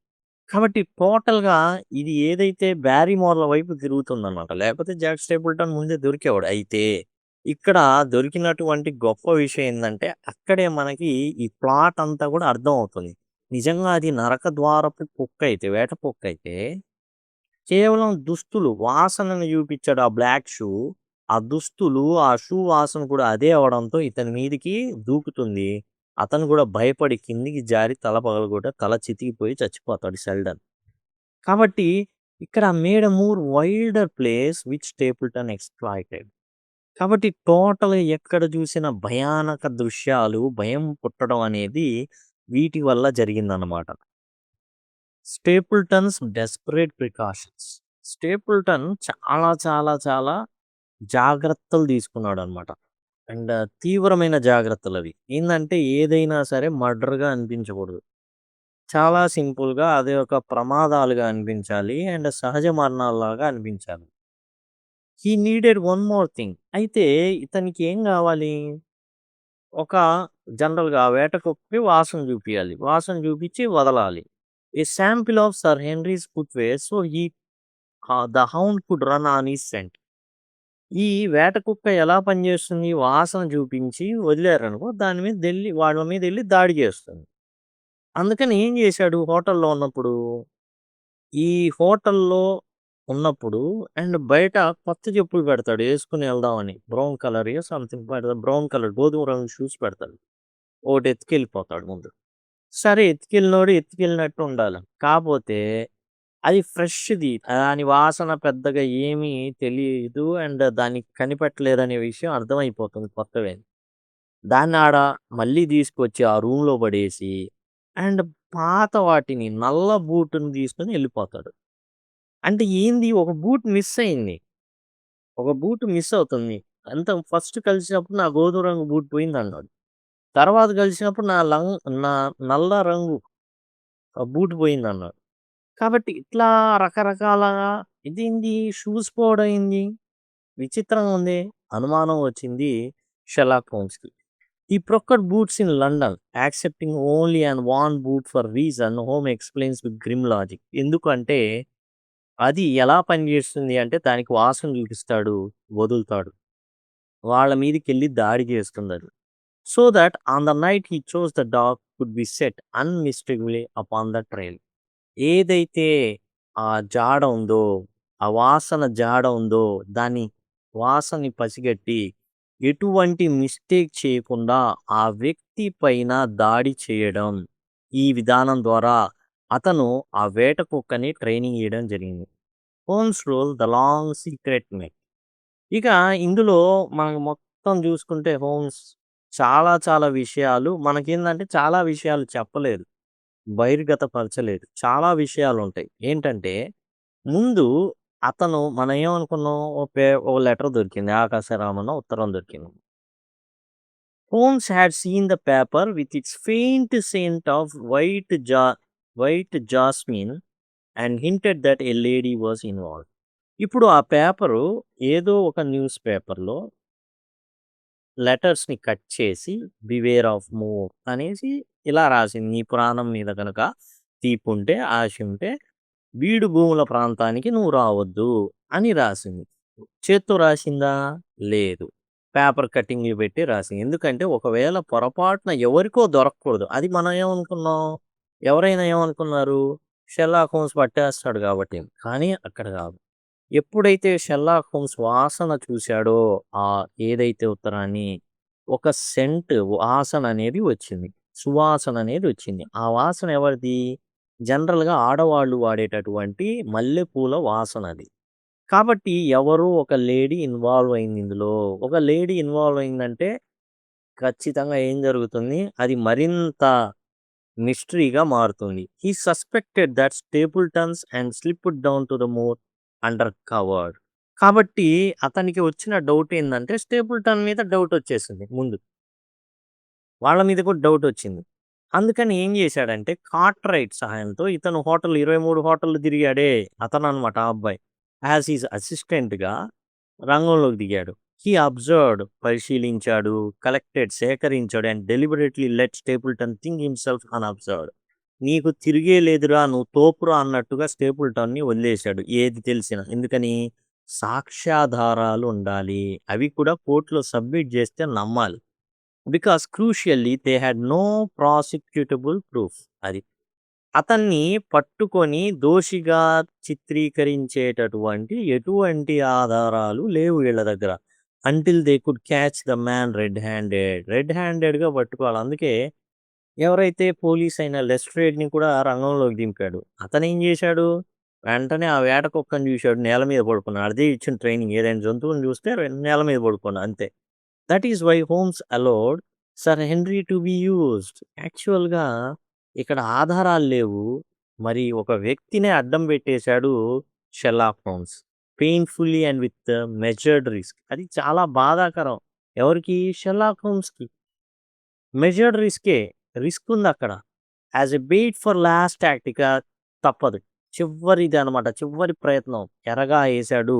కాబట్టి టోటల్‌గా ఇది ఏదైతే బ్యారిమోర్‌ల వైపు తిరుగుతుందనమాట. లేకపోతే జాక్ స్టేపుల్టన్ ముందే దొరికేవాడు. అయితే ఇక్కడ దొరికినటువంటి గొప్ప విషయం ఏందంటే, అక్కడే మనకి ఈ ప్లాట్ అంతా కూడా అర్థమవుతుంది. నిజంగా అది నరక ద్వారపు కుక్కయితే, వేట కుక్కయితే, కేవలం దుస్తులు, వాసనను చూపిచ్చాడు ఆ బ్లాక్ షూ. ఆ దుస్తులు, ఆ షూ వాసన కూడా అదే అవ్వడంతో ఇతని మీదికి దూకుతుంది. అతను కూడా భయపడి కిందికి జారి తల పగలగొట్టి, తల చితికిపోయి చచ్చిపోతాడు షెల్డన్. కాబట్టి ఇక్కడ made a more wilder place which Stapleton exploited. కాబట్టి టోటల్‌గా ఎక్కడ చూసినా భయానక దృశ్యాలు, భయం పుట్టడం అనేది వీటి వల్ల జరిగిందనమాట. స్టేపుల్టన్స్ డెస్పరేట్ ప్రికాషన్స్. స్టేపుల్టన్ చాలా చాలా చాలా జాగ్రత్తలు తీసుకున్నాడనమాట. అండ్ తీవ్రమైన జాగ్రత్తలవి. ఏందంటే ఏదైనా సరే మర్డర్‌గా అనిపించకూడదు. చాలా సింపుల్‌గా అది ఒక ప్రమాదాలుగా అనిపించాలి. అండ్ సహజ మరణాల్లాగా అనిపించాలి. He needed one more thing. అయితే ఇతనికి ఏం గావాలి? ఒక జనరల్‌గా ఆ వేటకుక్కకి వాసన జూపియాలి. వాసన జూపిచ్చి వదలాలి. A sample of Sir Henry's footwear so the hound could run on his scent. ఈ వేట కుక్క ఎలా పనిచేస్తుంది? వాసన చూపించి వదిలారనుకో దాని మీదెళ్లి వాళ్ళ మీదెళ్లి దాడి చేస్తుంది. అందుకని ఏం చేశాడు హోటల్‌లో ఉన్నప్పుడు, ఈ హోటల్‌లో ఉన్నప్పుడు అండ్ బయట కొత్త చెప్పులు పెడతాడు యేసుకొని ఎళ్దామని. బ్రౌన్ కలర్‌యో సంథింగ్ పెడతాడు. బ్రౌన్ కలర్ గోధుమ రంగు షూస్ పెడతాడు. ఒకటి ఎత్తుకెళ్ళిపోతాడు ముందు. సరే ఎత్తుకెళ్ళినోడు ఎత్తుకెళ్ళినట్టు ఉండాల. కాపోతే అది ఫ్రెష్‌ది. దాని వాసన పెద్దగా ఏమీ తెలీదు. అండ్ దానికి కనిపెట్టలేదనే విషయం అర్థమైపోతుంది కొత్తవే. దాన్ని ఆడ మళ్ళీ తీసుకొచ్చి ఆ రూమ్‌లో పడేసి అండ్ పాత వాటిని నల్ల బూటుని తీసుకొని ఎళ్ళిపోతాడు. అంటే ఏంది ఒక బూట్ మిస్ అయింది. ఒక బూట్ మిస్ అవుతుంది. ఫస్ట్ కలిసినప్పుడు నా గోధుమ రంగు బూట్ పోయిందన్నాడు. తర్వాత కలిసినప్పుడు నా నల్ల రంగు బూట్ పోయిందన్నాడు. కాబట్టి ఇట్లా రకరకాలగా ఇదేంది షూస్ పోవడం ఏంది? విచిత్రంగా ఉంది. అనుమానం వచ్చింది Sherlock హోమ్స్‌కి. He procured boots in London, accepting only an one boot for reason home explains with grim logic. ఎందుకంటే అది ఎలా పనిచేస్తుంది అంటే దానికి వాసన చూపిస్తాడు, వదులుతాడు. వాళ్ళ మీదకెళ్ళి దాడి చేస్తుందది. So that on the night he chose the dog could be set unmistakably upon the trail. ఏదైతే ఆ జాడ ఉందో, ఆ వాసన జాడ ఉందో, దాని వాసనని పసిగట్టి, ఎటువంటి మిస్టేక్ చేయకుండా ఆ వ్యక్తి పైన దాడి చేయడం. ఈ విధానం ద్వారా అతను ఆ వేట కుక్కని ట్రైనింగ్ ఇయ్యడం జరిగింది. Holmes role the long secret net. ఇక ఇందులో మనం మొత్తం జూసుకుంటే హోమ్స్ చాలా చాలా విషయాలు మనకేందంటే చాలా విషయాలు చెప్పలేదు. బహిర్గతపరచలేదు. చాలా విషయాలుంటాయి. ఏంటంటే, ముందు అతను మనం ఏమనుకున్నాం ఓ లెటర్ దొరికింది. ఆకాశరామన్న ఉత్తరం దొరికింది. Holmes had seen the paper with its faint scent of white jasmine and hinted that a lady was involved. ఇప్పుడు ఆ పేపరు ఏదో ఒక న్యూస్ పేపర్‌లో లెటర్స్‌ని కట్ చేసి 'బివేర్ ఆఫ్ మూవ్' అనేసి ఇలా రాసింది. నీ ప్రాణం మీద గనక తీపుంటే, ఆశ ఉంటే బీడు భూముల ప్రాంతానికి నువ్వు రావద్దు అని రాసింది. చేత్తో రాసిందా? లేదు. పేపర్ కటింగ్‌లు పెట్టి రాసింది. ఎందుకంటే ఒకవేళ పొరపాటున ఎవరికో దొరక్కూడదు. అది మనం ఏమనుకున్నాం? ఎవరైనా ఏమనుకున్నారు? 'షెర్లాక్ హోమ్స్' పట్టేస్తాడు కాబట్టి. కానీ అక్కడ కాదు. ఎప్పుడైతే 'షెర్లాక్ హోమ్స్' వాసన చూసాడో ఏదైతే ఉత్తరాన్ని, ఒక వాసన అనేది వచ్చింది. సువాసన అనేది వచ్చింది. ఆ వాసన ఎవరిది? జనరల్‌గా ఆడవాళ్ళు వాడేటటువంటి మల్లెపూల వాసనది. కాబట్టి ఎవరో ఒక లేడీ ఇన్వాల్వ్ అయింది ఇందులో. ఒక లేడీ ఇన్వాల్వ్ అయిందంటే ఖచ్చితంగా ఏం జరుగుతుంది? అది మరింత మిస్టరీగా మారుతుంది. He suspected that Stapletons and slipped down to the moor under covered. కాబట్టి అతనికి వచ్చిన డౌట్ ఏందంటే స్టేపుల్టన్ మీద డౌట్ వచ్చేసింది ముందు. వాళ్ళ మీద కూడా డౌట్ వచ్చింది. అందుకని ఏం చేశాడంటే కార్ట్‌రైట్ సహాయంతో ఇతను 23 హోటల్‌లు తిరిగాడే అతననమాట ఆ అబ్బాయి. యాస్ హిస్ అసిస్టెంట్‌గా రంగంలోకి దిగాడు. హి అబ్జర్వ్డ్ పరిశీలించాడు, సేకరించాడు and deliberately let Stapleton think himself unobserved. నీకు తిరిగే లేదురా నువ్వు తోపురా అన్నట్టుగా స్టేపుల్టన్‌ని వదిలేశాడు. ఏది తెలిసినా. ఎందుకని? సాక్ష్యాధారాలు ఉండాలి. అవి కూడా కోర్ట్‌లో సబ్మిట్ చేస్తే నమ్మాలి. Because crucially they had no prosecutable proof. అది. అతన్ని పట్టుకొని దోషిగా చిత్రీకరించేటటువంటి ఎటువంటి ఆధారాలు లేవు వీళ్ళ దగ్గర. Until they could catch the man red handed. Red హ్యాండెడ్‌గా పట్టుకోవాలి. అందుకే ఎవరైతే పోలీస్ అయిన లెస్ట్రేడ్‌ని కూడా రంగంలోకి దింపాడు. అతనేం చేశాడు? వెంటనే ఆ వేట కుక్కని చూసాడు. నేల మీద పడుకున్నాడు. అదే ఇచ్చిన ట్రైనింగ్. ఏదైనా జంతువుని చూస్తే నేల మీద పడుకోండి అంతే. That is why Holmes allowed Sir Henry to be used. యాక్చువల్‌గా ఇక్కడ ఆధారాలు లేవు. మరి ఒక వ్యక్తినే అడ్డం పెట్టేశాడు Sherlock Holmes. Painfully and with measured risk. అది చాలా బాధాకరం. ఎవరికి? 'షెర్లాక్ హోమ్స్‌కి.' మెజర్డ్ రిస్కే. రిస్క్ ఉందక్కడ. As a bait for last act ఇక తప్పదు. చివరిదనమాట. చివరి ప్రయత్నం ఎరగా ఏశాడు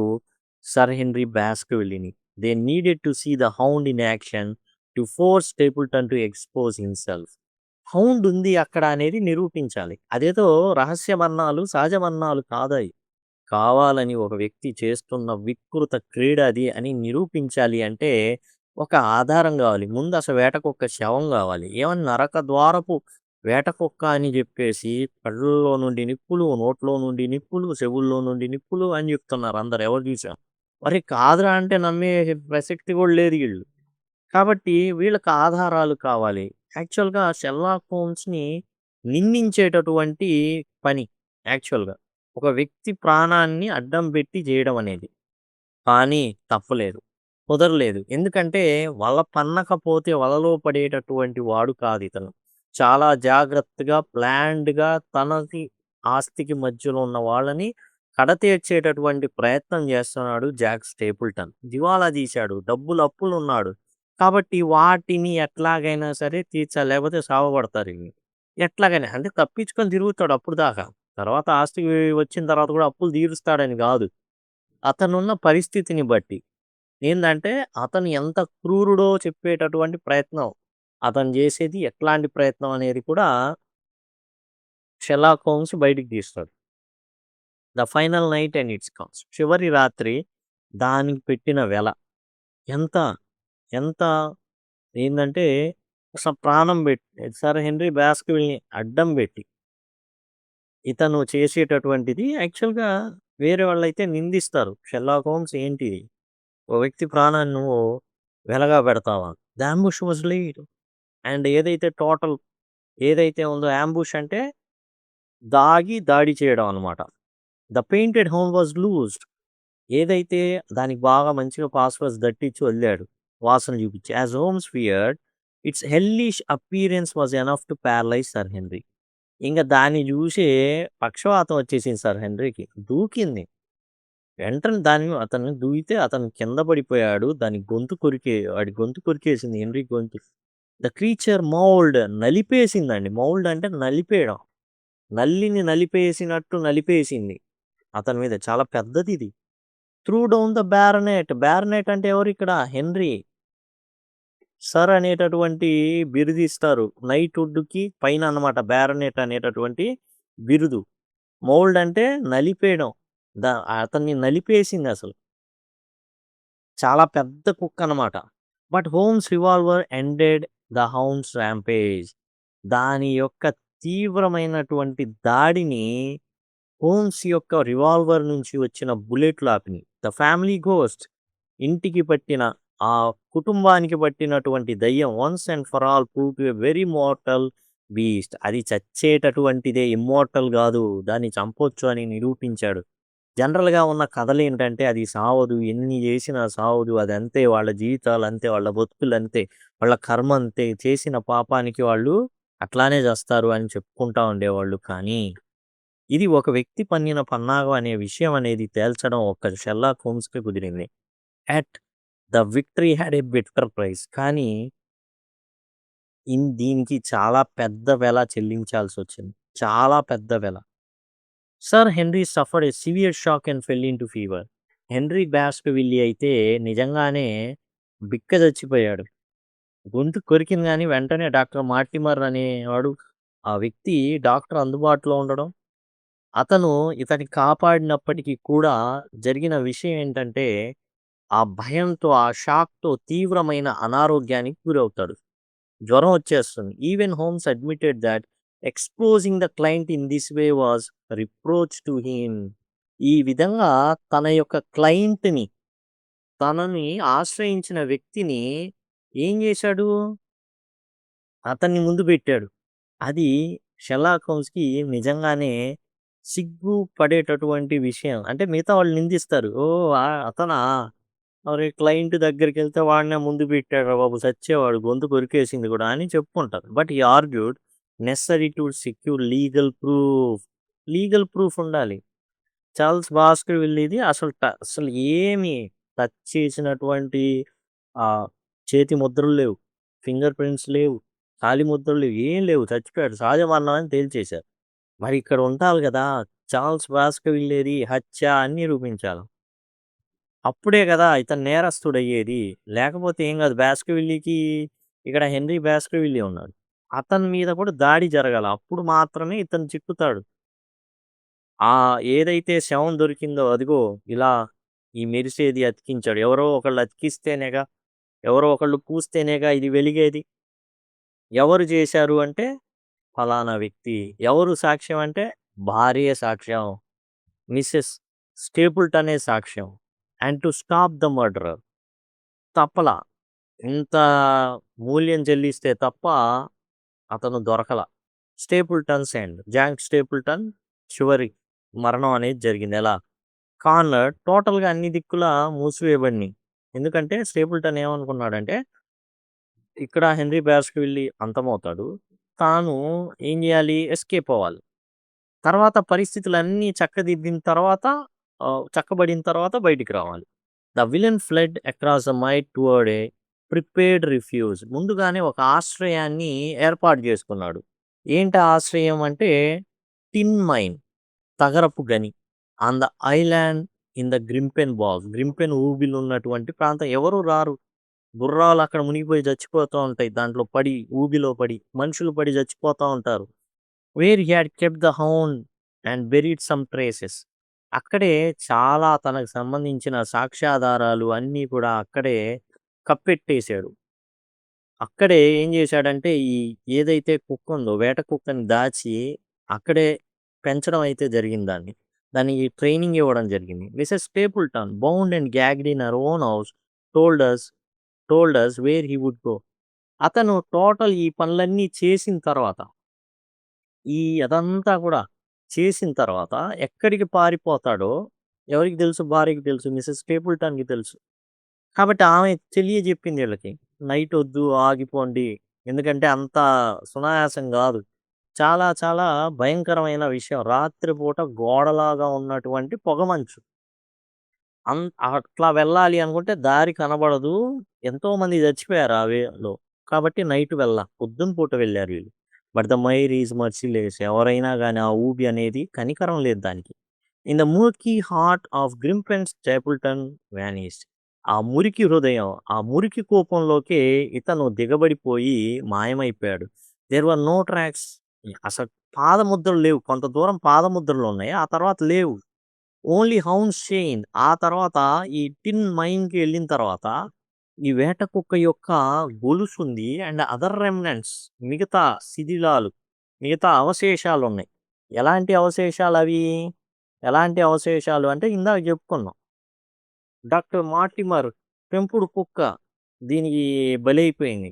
సర్ హెన్రీ బాస్కర్విల్లీని. They needed to see the hound in action to force Stapleton to expose himself. Hound ఉంది అక్కడ అనేది నిరూపించాలి. అదేదో రహస్య మరణాలు, సహజ మరణాలు కాదయి. కావాలని ఒక వ్యక్తి చేస్తున్న వికృత క్రీడ అది అని నిరూపించాలి అంటే ఒక ఆధారం కావాలి. ముందు అసలు వేటకుక్క శవం కావాలి. ఏమన్నా నరక ద్వారపు వేటకుక్క అని చెప్పేసి కళ్ళలో నుండి నిప్పులు, నోట్లో నుండి నిప్పులు, చెవుల్లో నుండి నిప్పులు అని చెప్తున్నారు అందరు ఎవరు చూసా. మరి కాదురా అంటే నమ్మే ప్రసక్తి కూడా లేదు వీళ్ళు. కాబట్టి వీళ్ళకి ఆధారాలు కావాలి. యాక్చువల్‌గా 'షెర్లాక్ హోమ్స్‌ని' నిందించేటటువంటి పని యాక్చువల్‌గా. ఒక వ్యక్తి ప్రాణాన్ని అడ్డం పెట్టి చేయడం అనేది. కానీ తప్పులేదు. కుదరలేదు. ఎందుకంటే వల పన్నకపోతే వలలో పడేటటువంటి వాడు కాదితను. చాలా జాగ్రత్తగా, ప్లాన్డ్‌గా తనకి ఆస్తికి మధ్యలో ఉన్న వాళ్ళని కడతేర్చేటటువంటి ప్రయత్నం చేస్తున్నాడు జాక్ స్టేపుల్టన్. దివాలా తీశాడు. డబ్బులు అప్పులున్నాడు. కాబట్టి వాటిని ఎట్లాగైనా సరే తీర్చాలి. లేకపోతే సావగొడతారు ఈన్ని. ఎట్లాగైనా అంటే తప్పించుకొని తిరుగుతాడు అప్పటిదాకా. తర్వాత ఆస్తి వచ్చిన తర్వాత కూడా అప్పులు తీరుస్తాడని గాదు. అతనున్న పరిస్థితిని బట్టి. ఏందంటే అతను ఎంత క్రూరుడో చెప్పేటటువంటి ప్రయత్నం. అతను జేసేది ఎట్లాంటి ప్రయత్నం అనేది కూడా 'షెర్లాక్ హోమ్స్' బయటికి తీస్తాడు. 'The final night and it's cost' చివరి రాత్రి దానికి పెట్టిన వెల. ఎంత, ఎంత ఏందంటే అసలు ప్రాణం బెట్టి సర్ హెన్రీ బాస్కర్విల్‌ని అడ్డం బెట్టి ఇతను చేసేటటువంటిది యాక్చువల్‌గా వేరే వాళ్ళైతే నిందిస్తారు. 'షెర్లాక్ హోమ్స్' ఏంటిది? ఓ వ్యక్తి ప్రాణాన్ని నువ్వు వెలగా పెడతావా? The ambush was laid and ఏదైతే టోటల్ ఏదైతే ఉందో యాంబుష్ అంటే దాగి దాడి చేయడం అనమాట. The painted home was loosed ఏదైతే దానికి బాగా మంచిగా పాస్‌వర్డ్స్ దట్టించి వదిలాడు. వాసన చూపించి. As Holmes feared its hellish appearance was enough to paralyse sir Henry. ఇంక దాన్ని జూసే పక్షవాతం వచ్చేసింది సర్ హెన్రీకి. దూకింది. వెంటనే అతన్ని దూకితే అతను కింద పడిపోయాడు. దాని గొంతు వాడి గొంతు కొరికేసింది హెన్రీ గొంతు. ద క్రీచర్ మౌల్డ్ నలిపేసిందండి. మౌల్డ్ అంటే నలిపేయడం. నల్లిని నలిపేసినట్టు నలిపేసింది. అతని మీద చాలా పెద్దదిది. Threw down the baronet. Baronet అంటే ఎవరిక్కడ? హెన్రీ. సర్ అనేటటువంటి బిరుదిస్తారు. నైట్‌వుడ్‌కి పైన అన్నమాట బ్యారనెట్ అనేటటువంటి బిరుదు. మౌల్డ్ అంటే నలిపేయడం. ద అతన్ని నలిపేసిందసలు. చాలా పెద్ద కుక్కనమాట. But Holmes revolver ended the hound's rampage. దాని యొక్క తీవ్రమైనటువంటి దాడిని హోమ్స్ యొక్క రివాల్వర్ నుంచి వచ్చిన బుల్లెట్లు ఆపినియి. ద ఫ్యామిలీ గోస్ట్ ఇంటికి పట్టిన ఆ కుటుంబానికి పట్టినటువంటి దయ్యం once and for all prove to a very mortal beast. అది చచ్చేటటువంటిదే ఇమ్మోర్టల్ గాదు. దాన్ని చంపొచ్చు అని నిరూపించాడు. జనరల్‌గా ఉన్న కథలేంటంటే అది సావదు. ఎన్ని జేసినా సావదు. అదంతే వాళ్ళ జీవితాలంతే. వాళ్ళ బతుకులంతే. వాళ్ళ కర్మంతే. చేసిన పాపానికి వాళ్ళు అట్లానే జస్తారు అని చెప్పుకుంటా ఉండేవాళ్ళు. కానీ ఇది ఒక వ్యక్తి పన్నిన పన్నాగం అనే విషయం అనేది తేల్చడం ఒక్క 'షెర్లాక్ హోమ్స్‌కే' కుదిరింది. Yet the victory had a bitter price. కానీ దీనికి చాలా పెద్ద వెల చెల్లించాల్సొచ్చింది. చాలా పెద్ద వెల. Sir Henry suffered a severe shock and fell into fever. Henry Baskerville అయితే నిజంగానే బిక్క చచ్చిపోయాడు. గొంతు కొరికింది గానీ వెంటనే డాక్టర్ మార్టిమర్ అనేవాడు ఆ వ్యక్తి డాక్టర్ అందుబాటులో ఉండడం, అతను ఇతన్ని కాపాడినప్పటికీ కూడా జరిగిన విషయం ఏంటంటే, ఆ భయంతో, ఆ షాక్‌తో తీవ్రమైన అనారోగ్యానికి గురవుతాడు. జ్వరం వచ్చేస్తుంది. Even homes admitted that exposing the client in this way was reproach to him. ఈ విధంగా తన యొక్క క్లయింట్‌ని, తనని ఆశ్రయించిన వ్యక్తిని ఏం చేశాడు? అతన్ని ముందు పెట్టాడు. అది 'షెర్లాక్ హోమ్స్‌కి' నిజంగానే సిగ్గు పడేటటువంటి విషయం. అంటే మిగతా వాళ్ళు నిందిస్తారు. ఓహ్! అతనా? మరి క్లయింట్ దగ్గరికెళ్తే వాడినే ముందు పెట్టాడురా బాబు! సచ్చేవాడు. గొంతు కొరికేసింది కూడా అని చెప్పుకుంటారు. But he argued necessary to secure legal proof. Legal proof ఉండాలి. చార్ల్స్ బాస్కర్విల్లీది అసలు ఏమి టచ్ చేసినటువంటి ఆహ్ చేతి ముద్రలు లేవు. ఫింగర్ ప్రింట్స్ లేవు. కాలి ముద్రలు లేవు. ఏం లేవు. చచ్చిపోయాడు. సహజ మరణం అని తేల్చేశారు. మరి ఇక్కడ ఉండాలి గదా! చార్ల్స్ బాస్కర్‌విల్లెరి హత్య అన్నీ నిరూపించాలి. అప్పుడే గదా! ఇతను నేరస్తుడయ్యేది. లేకపోతే ఏం గాదు. బాస్కర్‌విల్లీకి ఇక్కడ హెన్రీ బాస్కర్‌విల్లీ ఉన్నాడు. అతని మీద కూడా దాడి జరగాల. అప్పుడు మాత్రమే ఇతను చిక్కుతాడు. ఏదైతే శవం దొరికిందో అదిగో ఇలా ఈ మెరిసేది అతికించాడు. ఎవరో ఒకళ్ళు అతికిస్తేనేగా, ఎవరో ఒకళ్ళు పూస్తేనేగా ఇది వెలిగేది. ఎవరు చేశారు అంటే ఫలానా వ్యక్తి. ఎవరు సాక్ష్యం అంటే భార్యే సాక్ష్యం. మిసెస్ స్టేపుల్టనే సాక్ష్యం. And to stop the murderer తప్పలా. ఇంత మూల్యం చెల్లిస్తే తప్ప అతను దొరకల. స్టేపుల్టన్స్ ఎండ్. జాక్ స్టేపుల్టన్ చివరి మరణం అనేది జరిగింది. ఎలా? కార్నర్ టోటల్‌గా అన్ని దిక్కులా మూసివేయబడినియి. ఎందుకంటే స్టేపుల్టన్ ఏమనుకున్నాడంటే, ఇక్కడ హెన్రీ బాస్కర్‌విల్లీ అంతమవుతాడు. తాను ఏం జేయాలి? ఎస్కేప్ అవ్వాలి. తర్వాత పరిస్థితులన్నీ చక్కదిద్దిన తర్వాత చక్కబడిన తర్వాత బయటికి రావాలి. The villain ఫ్లెడ్ across the might towards A prepared refuse. ముందుగానే ఒక ఆశ్రయాన్ని ఏర్పాటు చేసుకున్నాడు. ఏంటి ఆ ఆశ్రయం అంటే టిన్ మైన్. తగరపు గని. On the island in the Grimpen bog. Grimpen ఊబిలున్నటువంటి ప్రాంతం. ఎవరు రారు. గుర్రాలు అక్కడ మునిగిపోయి చచ్చిపోతూ ఉంటాయి. దాంట్లో పడి, ఊబిలో పడి. మనుషులు పడి చచ్చిపోతా ఉంటారు. Where he had kept the hound and buried some traces. అక్కడే చాలా తనకు సంబంధించిన సాక్ష్యాధారాలు అన్నీ కూడా అక్కడే కప్పెట్టేసాడు. అక్కడే ఏం చేశాడంటే, ఏదైతే కుక్కుందో వేట కుక్కని దాచి అక్కడే పెంచడం అయితే జరిగింది దాన్ని. దానికి ట్రైనింగ్ ఇవ్వడం జరిగింది. Mrs Stapleton bound and gagged in her own house told us told us where he would go. అతను టోటల్ ఈ పనులన్నీ చేసిన తర్వాత, అదంతా కూడా చేసిన తర్వాత ఎక్కడికి పారిపోతాడో ఎవరికి తెలుసు? భార్యకి తెలుసు. మిసెస్ స్టేపుల్టన్‌కి తెలుసు. కాబట్టి ఆమె తెలియజెప్పింది ఈళ్ళకి. నైటొద్దు ఆగిపోండి. ఎందుకంటే అంత సునాయాసం గాదు. చాలా చాలా భయంకరమైన విషయం. రాత్రిపూట గోడలాగా ఉన్నటువంటి పొగమంచు. అట్లా వెళ్ళాలి అనుకుంటే దారి కనబడదు. ఎంతోమంది చచ్చిపోయారు ఆ వేలో. కాబట్టి నైట్ పొద్దున పూట వెళ్లారు వీళ్ళు. But the mire is merciless. ఎవరైనా గాని ఆ ఊబి అనేది కనికరం లేదు దానికి. In the murky heart of Grimpen Stapleton vanished. ఆ మురికి హృదయం, ఆ మురికి కూపంలోకే ఇతను దిగబడిపోయి మాయమైపోయాడు. There were no tracks. అసలు పాదముద్రలు లేవు. కొంత దూరం పాదముద్రలున్నాయి. ఆ తర్వాత లేవు. Only hound's chain. ఆ తర్వాత ఈ టిన్ మైన్‌కి ఎళ్ళిన తర్వాత, ఈ వేట కుక్క యొక్క గొలుసుంది. అండ్ అదర్ రెమినెంట్స్ మిగతా శిథిలాలు, మిగతా అవశేషాలున్నాయి. ఎలాంటి అవశేషాలవి? ఎలాంటి అవశేషాలు అంటే ఇందాక చెప్పుకున్నాం. డాక్టర్ మార్టిమర్ పెంపుడు కుక్క దీనికి బలైపోయింది.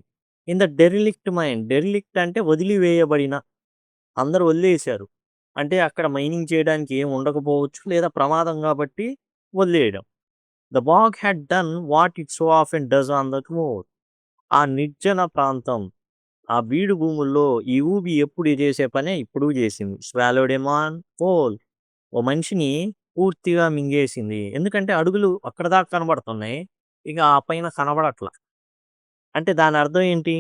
In the derelict mine. Derelict అంటే వదిలివేయబడిన. అందరూ వదిలేసారు. అంటే అక్కడ మైనింగ్ చేయడానికి ఏమి ఉండకపోవచ్చు. లేదా ప్రమాదం కాబట్టి వదిలేయడం. The bog had done what it so often does on that moor. ఆ నిర్జన ప్రాంతం, ఆ బీడు భూముల్లో ఈ ఊబి ఎప్పుడు చేసే పనే ఇప్పుడు చేసింది. స్వాలోడ్ ఎ మాన్ హోల్. ఓ మనిషిని పూర్తిగా మింగేసింది. ఎందుకంటే అడుగులు అక్కడి దాకా కనబడుతున్నాయి. ఇక ఆ పైన కనబడట్ల. అంటే దాని అర్థం ఏంటి?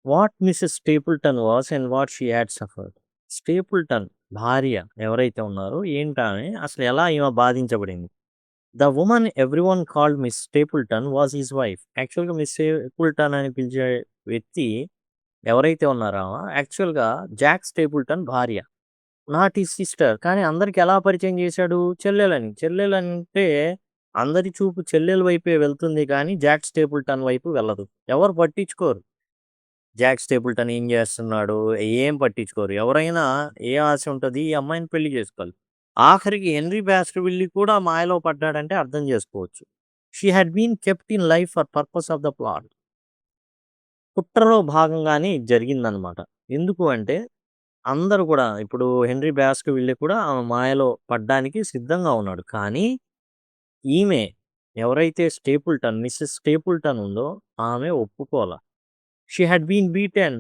What Mrs Stapleton was and what she had suffered. స్టేపుల్టన్ భార్య ఎవరైతే ఉన్నారో ఏంటామె అసలు ఎలా ఈమె బాధించబడింది. The woman everyone called Miss Stapleton was his wife. యాక్చువల్‌గా మిస్ స్టేపుల్టన్ అని పిలిచే వ్యక్తి ఎవరైతే ఉన్నారో యాక్చువల్‌గా జాక్ స్టేపుల్టన్ భార్య. Not his sister. కానీ అందరికి ఎలా పరిచయం చేశాడు? చెల్లెలని. చెల్లెలంటే అందరి చూపు చెల్లెల వైపే వెళ్తుంది కానీ జాక్ స్టేపుల్టన్ వైపు వెళ్ళదు. ఎవరు పట్టించుకోరు. జాక్ స్టేపుల్టన్ ఏం చేస్తున్నాడు? ఏం పట్టించుకోరు. ఎవరైనా ఏ ఆశ ఉంటది? ఈ అమ్మాయిని పెళ్లి చేసుకోవాలి. ఆఖరికి హెన్రీ బాస్కర్‌విల్లీ కూడా మాయలో పడ్డాడంటే అర్థం చేసుకోవచ్చు. She had been kept in life for purpose of the plot. కుట్రలో భాగంగానే ఇది జరిగిందనమాట. ఎందుకు అంటే అందరూ కూడా ఇప్పుడు హెన్రీ బాస్కర్‌విల్లీ కూడా ఆమె మాయలో పడ్డానికి సిద్ధంగా ఉన్నాడు. కానీ ఈమె ఎవరైతే మిసెస్ స్టేపుల్టన్ ఉందో ఆమె ఒప్పుకోల. She had been beaten.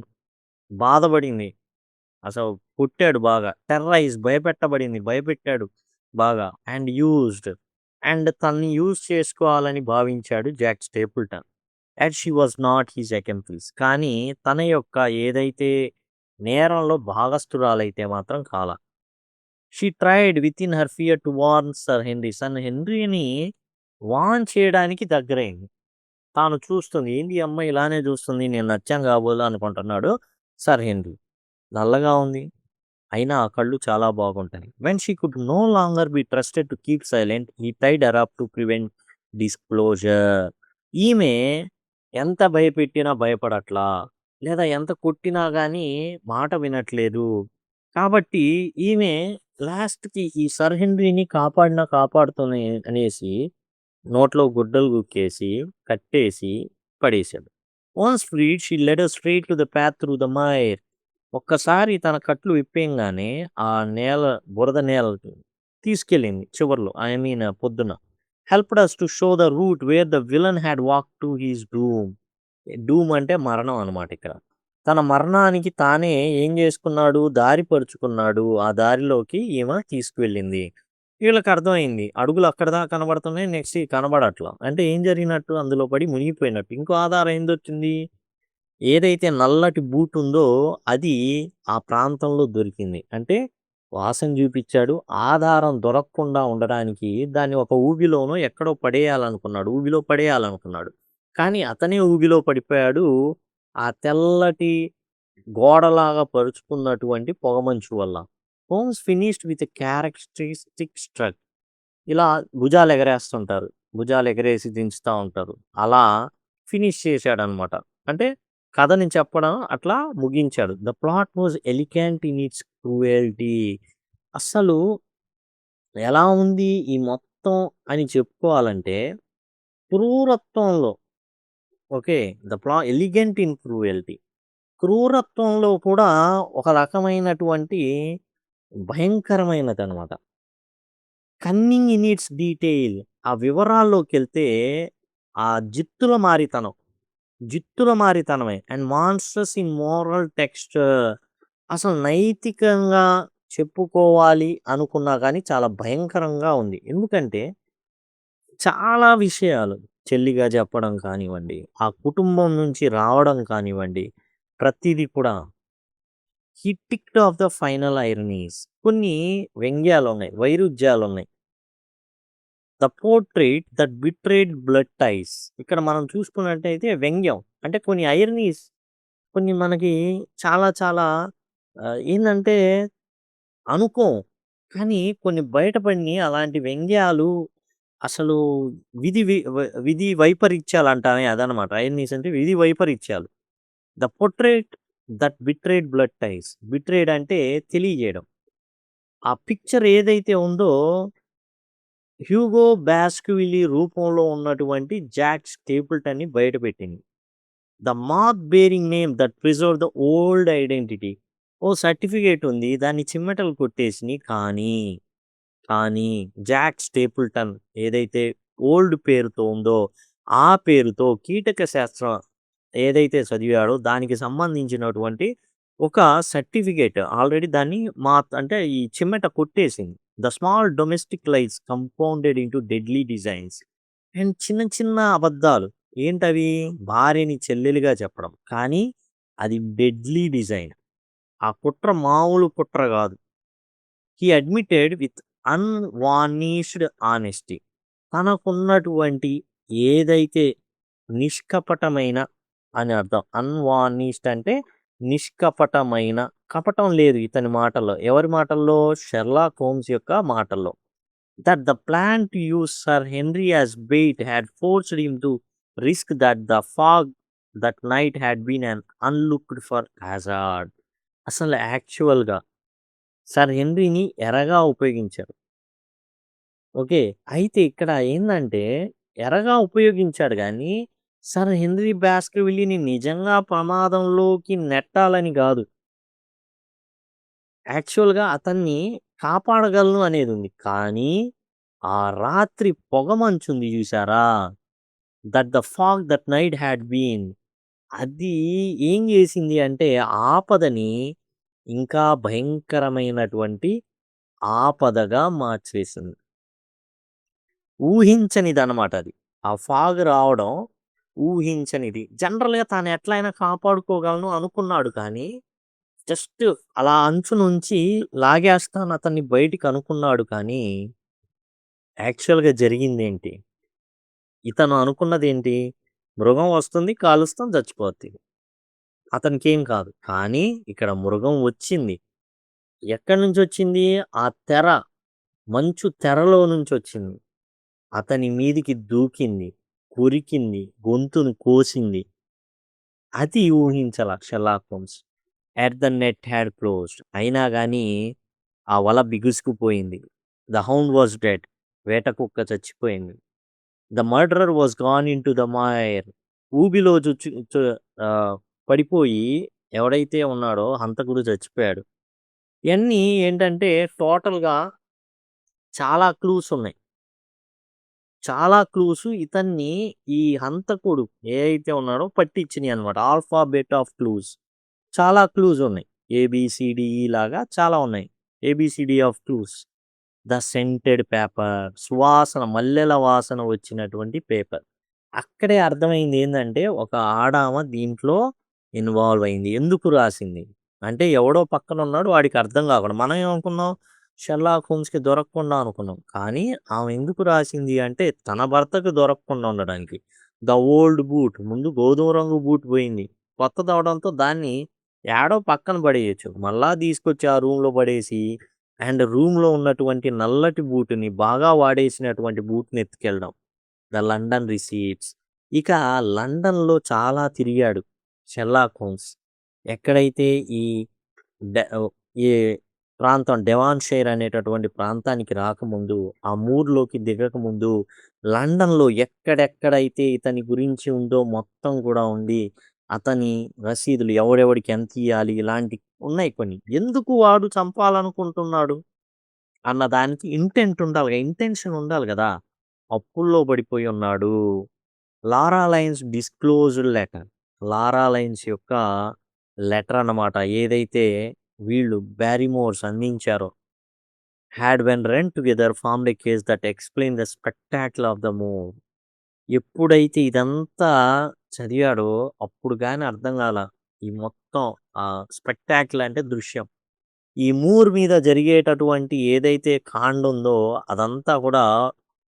బాధపడింది. అసలు కొట్టాడు బాగా. భయపెట్టబడింది. భయపెట్టాడు బాగా. And used. అండ్ తనని యూజ్ చేసుకోవాలని భావించాడు Jack Stapleton. And she was not his accomplice. కానీ తన యొక్క ఏదైతే నేరంలో భాగస్థురాలైతే మాత్రం కాల. She tried within her fear to warn Sir Henry. Sir హెన్రీని వార్న్ చేయడానికి దగ్గరైంది. తాను చూస్తుంది. ఏంది ఈ అమ్మాయి ఇలానే చూస్తుంది. నేను నచ్చాను కాబోలు అనుకుంటున్నాడు సర్ హెన్రీ. నల్లగా ఉంది. అయినా ఆ కళ్ళు చాలా బాగుంటాయి. When she could no longer be trusted to keep silent he tied her up to prevent disclosure. ఈమె ఎంత భయపెట్టినా భయపడట్లా. లేదా ఎంత కొట్టినా గానీ మాట వినట్లేదు. కాబట్టి ఈమె లాస్ట్‌కి ఈ సర్ హెన్రీని కాపాడినా కాపాడుతూనే అనేసి నోట్లో గుడ్డలు గుక్కేసి, కట్టేసి పడేశాడు. Once freed she led her straight to the path through the mire. ఒక్కసారి తన కట్లు విప్పేయంగానే ఆ నేల బురద నేల తీసుకెళ్ళింది చివర్లో. ఐ మీన్ పొద్దున. Helped us to show the route where the villain had walked to his doom. Doom అంటే మరణం అనమాట ఇక్కడ. తన మరణానికి తానే ఏం చేసుకున్నాడు? దారి పరుచుకున్నాడు. ఆ దారిలోకి ఈమె తీసుకువెళ్ళింది. వీళ్ళకి అర్థమైంది. అడుగులు అక్కడి దాకా కనబడుతున్నాయి. నెక్స్ట్ ఇయి కనబడట్ల. అంటే ఏం జరిగినట్టు? అందులో పడి మునిగిపోయినట్టు. ఇంకో ఆధారం ఏందొచ్చింది? ఏదైతే నల్లటి బూట్ ఉందో అది ఆ ప్రాంతంలో దొరికింది. అంటే వాసన చూపిచ్చాడు. ఆధారం దొరకకుండా ఉండడానికి దాన్ని ఒక ఊబిలోనో ఎక్కడో పడేయాలనుకున్నాడు. ఊబిలో పడేయాలనుకున్నాడు. కానీ అతనే ఊబిలో పడిపోయాడు. ఆ తెల్లటి గోడలాగా పరుచుకున్నటువంటి పొగమంచు వల్ల. Homes finished with a characteristic struck. ఇలా భుజాలు ఎగరేస్తుంటారు. భుజాలు ఎగరేసి దించుతా ఉంటారు. అలా ఫినిష్ చేశాడనమాట. అంటే కథని చెప్పడం అట్లా ముగించాడు. The plot was elegant in its cruelty. అస్సలు ఎలా ఉంది ఈ మొత్తం అని చెప్పుకోవాలంటే క్రూరత్వంలో ఓకే. Elegant in cruelty. క్రూరత్వంలో కూడా ఒక రకమైనటువంటి భయంకరమైనదనమాట. Cunning in its detail. ఆ వివరాల్లోకెళ్తే ఆ జిత్తుల మారితనమే. And monsters in moral texture. అసలు నైతికంగా చెప్పుకోవాలి అనుకున్నా గానీ చాలా భయంకరంగా ఉంది. ఎందుకంటే చాలా విషయాలు చెల్లిగా చెప్పడం కానివ్వండి, ఆ కుటుంబం నుంచి రావడం కానివ్వండి, ప్రతీది కూడా he ticked off the final ironies. కొన్ని వ్యంగ్యాలున్నాయి, వైరుధ్యాలున్నాయి. The portrait that betrayed blood ties. ఇక్కడ మనం చూసుకున్నట్టయితే వ్యంగ్యం. అంటే కొన్ని ఐరనీస్ కొన్ని మనకి చాలా చాలా ఏందంటే అనుకోం. కానీ కొన్ని బయటపడినియి అలాంటి వ్యంగ్యాలు అసలు విధి వైపరీత్యాలంటామే అదనమాట. ఐరనీస్ అంటే విధి వైపరీత్యాలు. The portrait that betrayed blood ties. Betrayed అంటే తెలియజేయడం. ఆ పిక్చర్ ఏదైతే ఉందో హ్యూగో బాస్క్విలీ రూపంలో ఉన్నటువంటి జాక్ స్టేపుల్టన్‌ని బయటపెట్టింది. The mark bearing name that preserve the old identity. ఓ సర్టిఫికేట్ ఉంది. దాన్ని చిమ్మటలు కొట్టేసినియి. కానీ జాక్ స్టేపుల్టన్ ఏదైతే ఓల్డ్ పేరుతో ఉందో, ఆ పేరుతో కీటక శాస్త్రం ఏదైతే చదివాడో దానికి సంబంధించినటువంటి ఒక సర్టిఫికేట్ ఆల్రెడీ దాన్ని అంటే ఈ చిమ్మట కొట్టేసింది. The small domestic lies compounded into deadly designs. And చిన్న చిన్న అబద్ధాలు. ఏంటవి? భార్యని చెల్లెలుగా చెప్పడం. కానీ అది డెడ్లీ డిజైన్. ఆ కుట్ర మామూలు కుట్ర గాదు. హి అడ్మిటెడ్ విత్ అన్‌వార్నిష్డ్ ఆనెస్టీ. తనకున్నటువంటి ఏదైతే నిష్కపటమైన అని అర్థం. అన్‌వార్నిష్డ్ అంటే నిష్కపటమైన. కపటం లేదు ఇతని మాటల్లో. ఎవరి మాటల్లో? షెర్లాక్ హోమ్స్ యొక్క మాటల్లో. That the plan to use Sir Henry as bait had forced him to risk that the fog that night had been an unlooked for hazard. అసలు యాక్చువల్‌గా సర్ హెన్రీని ఎరగా ఉపయోగించారు. ఓకే. అయితే ఇక్కడ ఏందంటే ఎరగా ఉపయోగించాడు గానీ, సర్ హెన్రీ బాస్కర్విల్లీని నిజంగా ప్రమాదంలోకి నెట్టాలని గాదు. యాక్చువల్‌గా అతన్ని కాపాడగలను అనేదుంది. కానీ, ఆ రాత్రి పొగమంచుంది జూసారా? That the fog that night had been. అది ఏం జేసింది అంటే, ఆపదని ఇంకా భయంకరమైనటువంటి ఆపదగా మార్చేసింది. ఊహించనిదనమాట అది. ఆ ఫాగ్ రావడం ఊహించనిది. జనరల్‌గా తాను ఎట్లైనా కాపాడుకోగలను అనుకున్నాడు కానీ, జస్ట్ అలా అంచు నుంచి లాగేస్తాను అతన్ని బయటికనుకున్నాడు కానీ, యాక్చువల్‌గా జరిగిందేంటి? ఇతను అనుకున్నదేంటి? మృగం వస్తుంది, కాలుస్తాం, చచ్చిపోద్ది. అతనికేం కాదు. కానీ ఇక్కడ మృగం వచ్చింది. ఎక్కడి నుంచొచ్చింది? ఆ తెర, మంచు తెరలో నుంచొచ్చింది. అతని మీదికి దూకింది, కొరికింది, గొంతును కోసింది. అది ఊహించల Sherlock Holmes. Yet the net had closed. అయినా గాని ఆ వల బిగుసుకుపోయింది. The hound was dead. వేట కుక్క చచ్చిపోయింది. The murderer was gone into the mire. ఊబిలో ఆహ్, పడిపోయి ఎవడైతే ఉన్నాడో హంతకుడు చచ్చిపోయాడు. ఇయన్నీ ఏంటంటే టోటల్‌గా చాలా క్లూస్ ఉన్నాయి. చాలా క్లూస్ ఇతన్ని ఈ హంతకుడు ఏ అయితే ఉన్నాడో పట్టించినియనమాట. Alphabet of clues. చాలా క్లూస్ ఉన్నాయి. ఏబీసీడీఈ లాగా చాలా ఉన్నాయి. A B C D of clues. The scented paper. సువాసన మల్లెల వాసన వచ్చినటువంటి పేపర్. అక్కడే అర్థమైంది ఏందంటే ఒక ఆడామ దీంట్లో ఇన్వాల్వ్ అయింది. ఎందుకు రాసింది? అంటే ఎవడో పక్కన ఉన్నాడు వాడికి అర్థం కాకుండా. మనం ఏమనుకున్నాం? షెర్లాక్ హోమ్స్‌కి దొరకకుండా అనుకున్నాం. కానీ ఆమె ఎందుకు రాసింది అంటే తన భర్తకు దొరకకుండా ఉండడానికి. ద ఓల్డ్ బూట్ ముందు గోధుమ రంగు బూట్ పోయింది. కొత్తదవడంతో దాన్ని యాడో పక్కన పడేయొచ్చు. మళ్ళా తీసుకొచ్చి ఆ రూమ్‌లో పడేసి అండ్ రూమ్‌లో ఉన్నటువంటి నల్లటి బూట్‌ని బాగా వాడేసినటువంటి బూట్‌ని ఎత్తుకెళ్ళడం. The London receipts. ఇక లండన్‌లో చాలా తిరిగాడు షెర్లాక్ హోమ్స్. ఎక్కడైతే ఈ డె ఓహ్, ఈ ప్రాంతం డెవాన్‌షైర్ అనేటటువంటి ప్రాంతానికి రాకముందు, ఆ మూర్‌లోకి దిగకముందు లండన్‌లో ఎక్కడెక్కడైతే ఇతని గురించి ఉందో మొత్తం కూడా ఉండి, అతని రసీదులు ఎవడెవడికి ఎంతియ్యాలి ఇలాంటి ఉన్నాయి కొన్ని. ఎందుకు వాడు చంపాలనుకుంటున్నాడు? అన్న దానికి ఇంటెంట్ ఉండాలిగా. ఇంటెన్షన్ ఉండాలి గదా! అప్పుల్లో పడిపోయి ఉన్నాడు. Laura Lyons disclosed letter. Laura Lyons యొక్క లెటర్ అన్నమాట. ఏదైతే వీళ్ళు బ్యారిమోర్స్ అందించారో. Had when run together formed a case that explain the spectacle of the moor. ఎప్పుడైతే ఇదంతా చదివాడో అప్పుడు గాని అర్థం గాల. ఈ మొత్తం స్పెక్టాకిల్ అంటే దృశ్యం. ఈ మూర్ మీద జరిగేటటువంటి ఏదైతే కాండ ఉందో అదంతా కూడా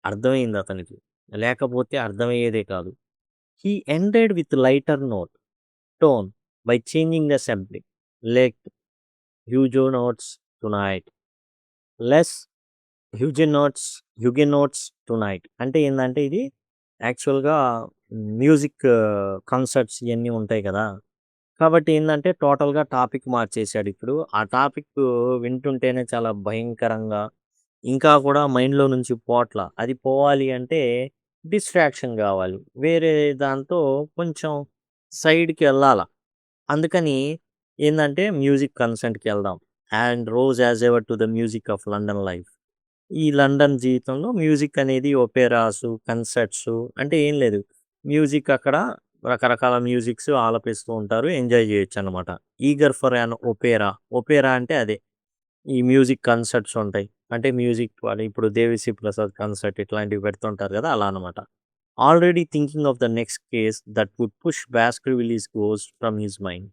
అర్థమైంది అతనికి. లేకపోతే అర్థమయ్యేదే కాదు. He ended with lighter tone by changing the subject. Like Huguenots tonight. Let's Huguenots Huguenots tonight. అంటే ఏందంటే ఇది యాక్చువల్‌గా మ్యూజిక్ కన్సర్ట్స్ ఇయన్నీ ఉంటాయి కదా! కాబట్టి ఏందంటే టోటల్‌గా టాపిక్ మార్చేసాడిప్పుడు. ఆ టాపిక్ వింటుంటేనే చాలా భయంకరంగా, ఇంకా కూడా మైండ్‌లో నుంచి పోట్ల. అది పోవాలి అంటే డిస్ట్రాక్షన్ గావాలి. వేరే దాంతో కొంచెం సైడ్‌కెళ్ళాల. అందుకని ఏందంటే మ్యూజిక్ కన్సర్ట్‌కెళ్దాం. And rose as ever to the music of London life. ఈ లండన్ జీవితంలో మ్యూజిక్ అనేది ఒపెరాసు, కన్సర్ట్సు అంటే ఏం లేదు. మ్యూజిక్ అక్కడ రకరకాల మ్యూజిక్స్ ఆలపిస్తూ ఉంటారు. ఎంజాయ్ చేయొచ్చనమాట. Eager for an opera. Opera అంటే అదే. ఈ మ్యూజిక్ కన్సర్ట్స్ ఉంటాయి. అంటే మ్యూజిక్ వాళ్ళు ఇప్పుడు 'దేవిశ్రీ ప్రసాద్' కన్సర్ట్ ఇట్లాంటివి పెడుతుంటారు గదా! అలా అనమాట. Already thinking of the next case that would push Baskerville's ghost from his mind.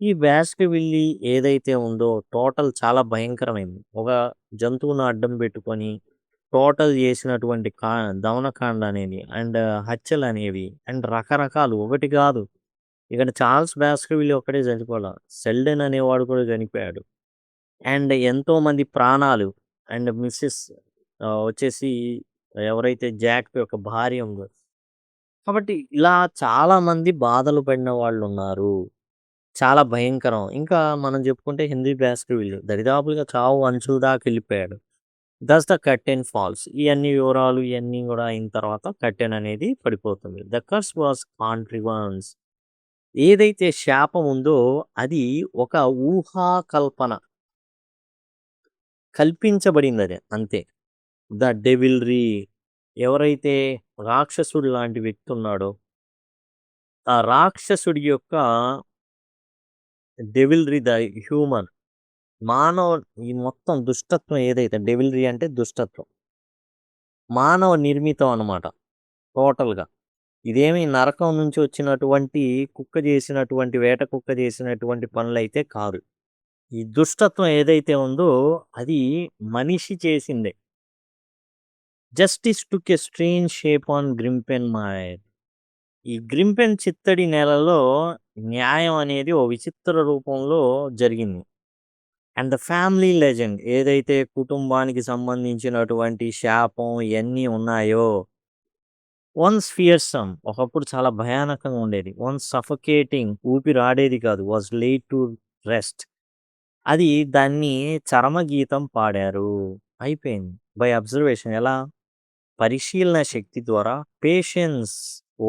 ఈ బాస్కర్‌విల్లీ ఏదైతే ఉందో టోటల్ చాలా భయంకరమైంది. ఒక జంతువును అడ్డం పెట్టుకొని టోటల్ చేసినటువంటి దమనకాండ అనేది అండ్ హత్యలనేవి అండ్ రకరకాలు ఒకటి కాదు. ఇక్కడ చార్ల్స్ బాస్కర్‌విల్లీ ఒక్కడే చనిపోలా. సెల్డన్ అనేవాడు కూడా చనిపోయాడు. అండ్ ఎంతోమంది ప్రాణాలు అండ్ మిసెస్ వచ్చేసి ఎవరైతే జాక్ యొక్క భార్య ఉందో. కాబట్టి ఇలా చాలామంది బాధలు పడిన వాళ్ళున్నారు. చాలా భయంకరం. ఇంకా మనం చెప్పుకుంటే హెన్రీ బాస్కర్‌విల్లీ దరిదాపులుగా చావు అంచుల దాకా ఎళ్ళిపోయాడు. Thus the curtain falls. ఇయన్నీ వివరాలు ఇయన్నీ గూడా అయిన తర్వాత కర్టెన్ అనేది పడిపోతుంది. The curse was contrivance. ఏదైతే శాపం ఉందో అది ఒక ఊహా కల్పన. కల్పించబడిందది అంతే. The devilry. ఎవరైతే రాక్షసుడు లాంటి వ్యక్తి ఉన్నాడో, ఆ రాక్షసుడి యొక్క డెవిల్‌రీ ద హ్యూమన్ మానవ ఈ మొత్తం దుష్టత్వం ఏదైతే డెవిల్‌రీ అంటే దుష్టత్వం. మానవ నిర్మితం అనమాట టోటల్‌గా. ఇదేమి నరకం నుంచి వచ్చినటువంటి కుక్క చేసినటువంటి వేట కుక్క చేసినటువంటి పనులైతే కాదు. ఈ దుష్టత్వం ఏదైతే ఉందో అది మనిషి చేసిందే. Justice took a strange shape on Grimpen mire. ఈ గ్రింపెన్ చిత్తడి నేలలో న్యాయం అనేది ఓ విచిత్ర రూపంలో జరిగింది. అండ్ ద ఫ్యామిలీ లెజెండ్ ఏదైతే కుటుంబానికి సంబంధించినటువంటి శాపం ఇయన్నీ ఉన్నాయో, వన్స్ ఫియర్సమ్ ఒకప్పుడు చాలా భయానకంగా ఉండేది. వన్స్ సఫోకేటింగ్ ఊపిరాడేది కాదు. Was laid to rest. అది దాన్ని చరమగీతం పాడారు. అయిపోయింది. బై అబ్జర్వేషన్ ఎలా? పరిశీలన శక్తి ద్వారా, పేషెన్స్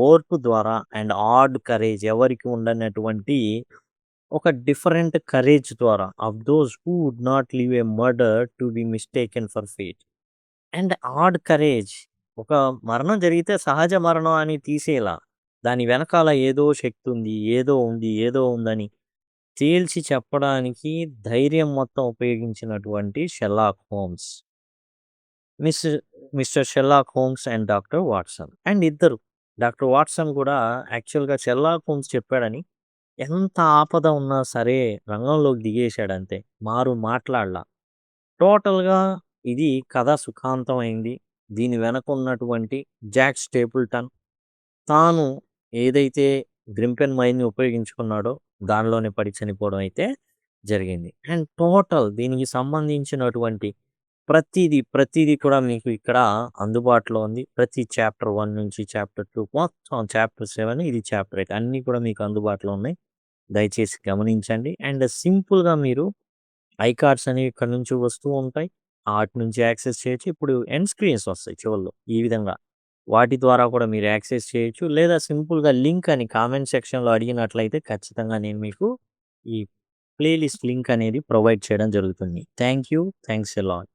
ఓర్పు ద్వారా అండ్ ఆడ్ కరేజ్ ఎవరికి ఉండనటువంటి ఒక డిఫరెంట్ కరేజ్ ద్వారా of those who would not leave a murder to be mistaken for fate. And odd courage ఒక మరణం జరిగితే సహజ మరణం అని తీసేలా దాని వెనకాల ఏదో శక్తి ఉంది, ఏదో ఉంది, ఏదో ఉందని తేల్చి చెప్పడానికి ధైర్యం మొత్తం ఉపయోగించినటువంటి Sherlock Holmes. Miss Mister Sherlock Holmes and doctor Watson. And ఇద్దరు డాక్టర్ వాట్సన్ కూడా యాక్చువల్‌గా షెర్లాక్ హోమ్స్ చెప్పాడని ఎంత ఆపద ఉన్నా సరే రంగంలోకి దిగేశాడంతే. మారు మాట్లాడలా. టోటల్‌గా ఇది కథ సుఖాంతమైంది. దీని వెనక ఉన్నటువంటి జాక్ స్టేపుల్టన్ తాను ఏదైతే గ్రింపెన్ మైన్‌ని ఉపయోగించుకున్నాడో దానిలోనే పడి చనిపోవడం అయితే జరిగింది. అండ్ టోటల్ దీనికి సంబంధించినటువంటి ప్రతీది కూడా మీకు ఇక్కడ అందుబాటులో ఉంది. ప్రతి చాప్టర్ 1 నుంచి చాప్టర్ 2 మొత్తం చాప్టర్ 7 ఇది చాప్టర్ 8 అన్నీ కూడా మీకు అందుబాటులో ఉన్నాయి. దయచేసి గమనించండి. అండ్ సింపుల్‌గా మీరు ఐకార్డ్స్ అనేవి ఇక్కడి నుంచి వస్తూ ఉంటాయి. ఆటి నుంచి యాక్సెస్ చేయొచ్చు. ఇప్పుడు ఎండ్ స్క్రీన్స్ వస్తాయి చివర్లో ఈ విధంగా. వాటి ద్వారా కూడా మీరు యాక్సెస్ చేయొచ్చు. లేదా సింపుల్‌గా లింక్ అని కామెంట్ సెక్షన్‌లో అడిగినట్లయితే ఖచ్చితంగా నేను మీకు ఈ ప్లేలిస్ట్ లింక్ అనేది ప్రొవైడ్ చేయడం జరుగుతుంది. Thank you. Thanks a lot.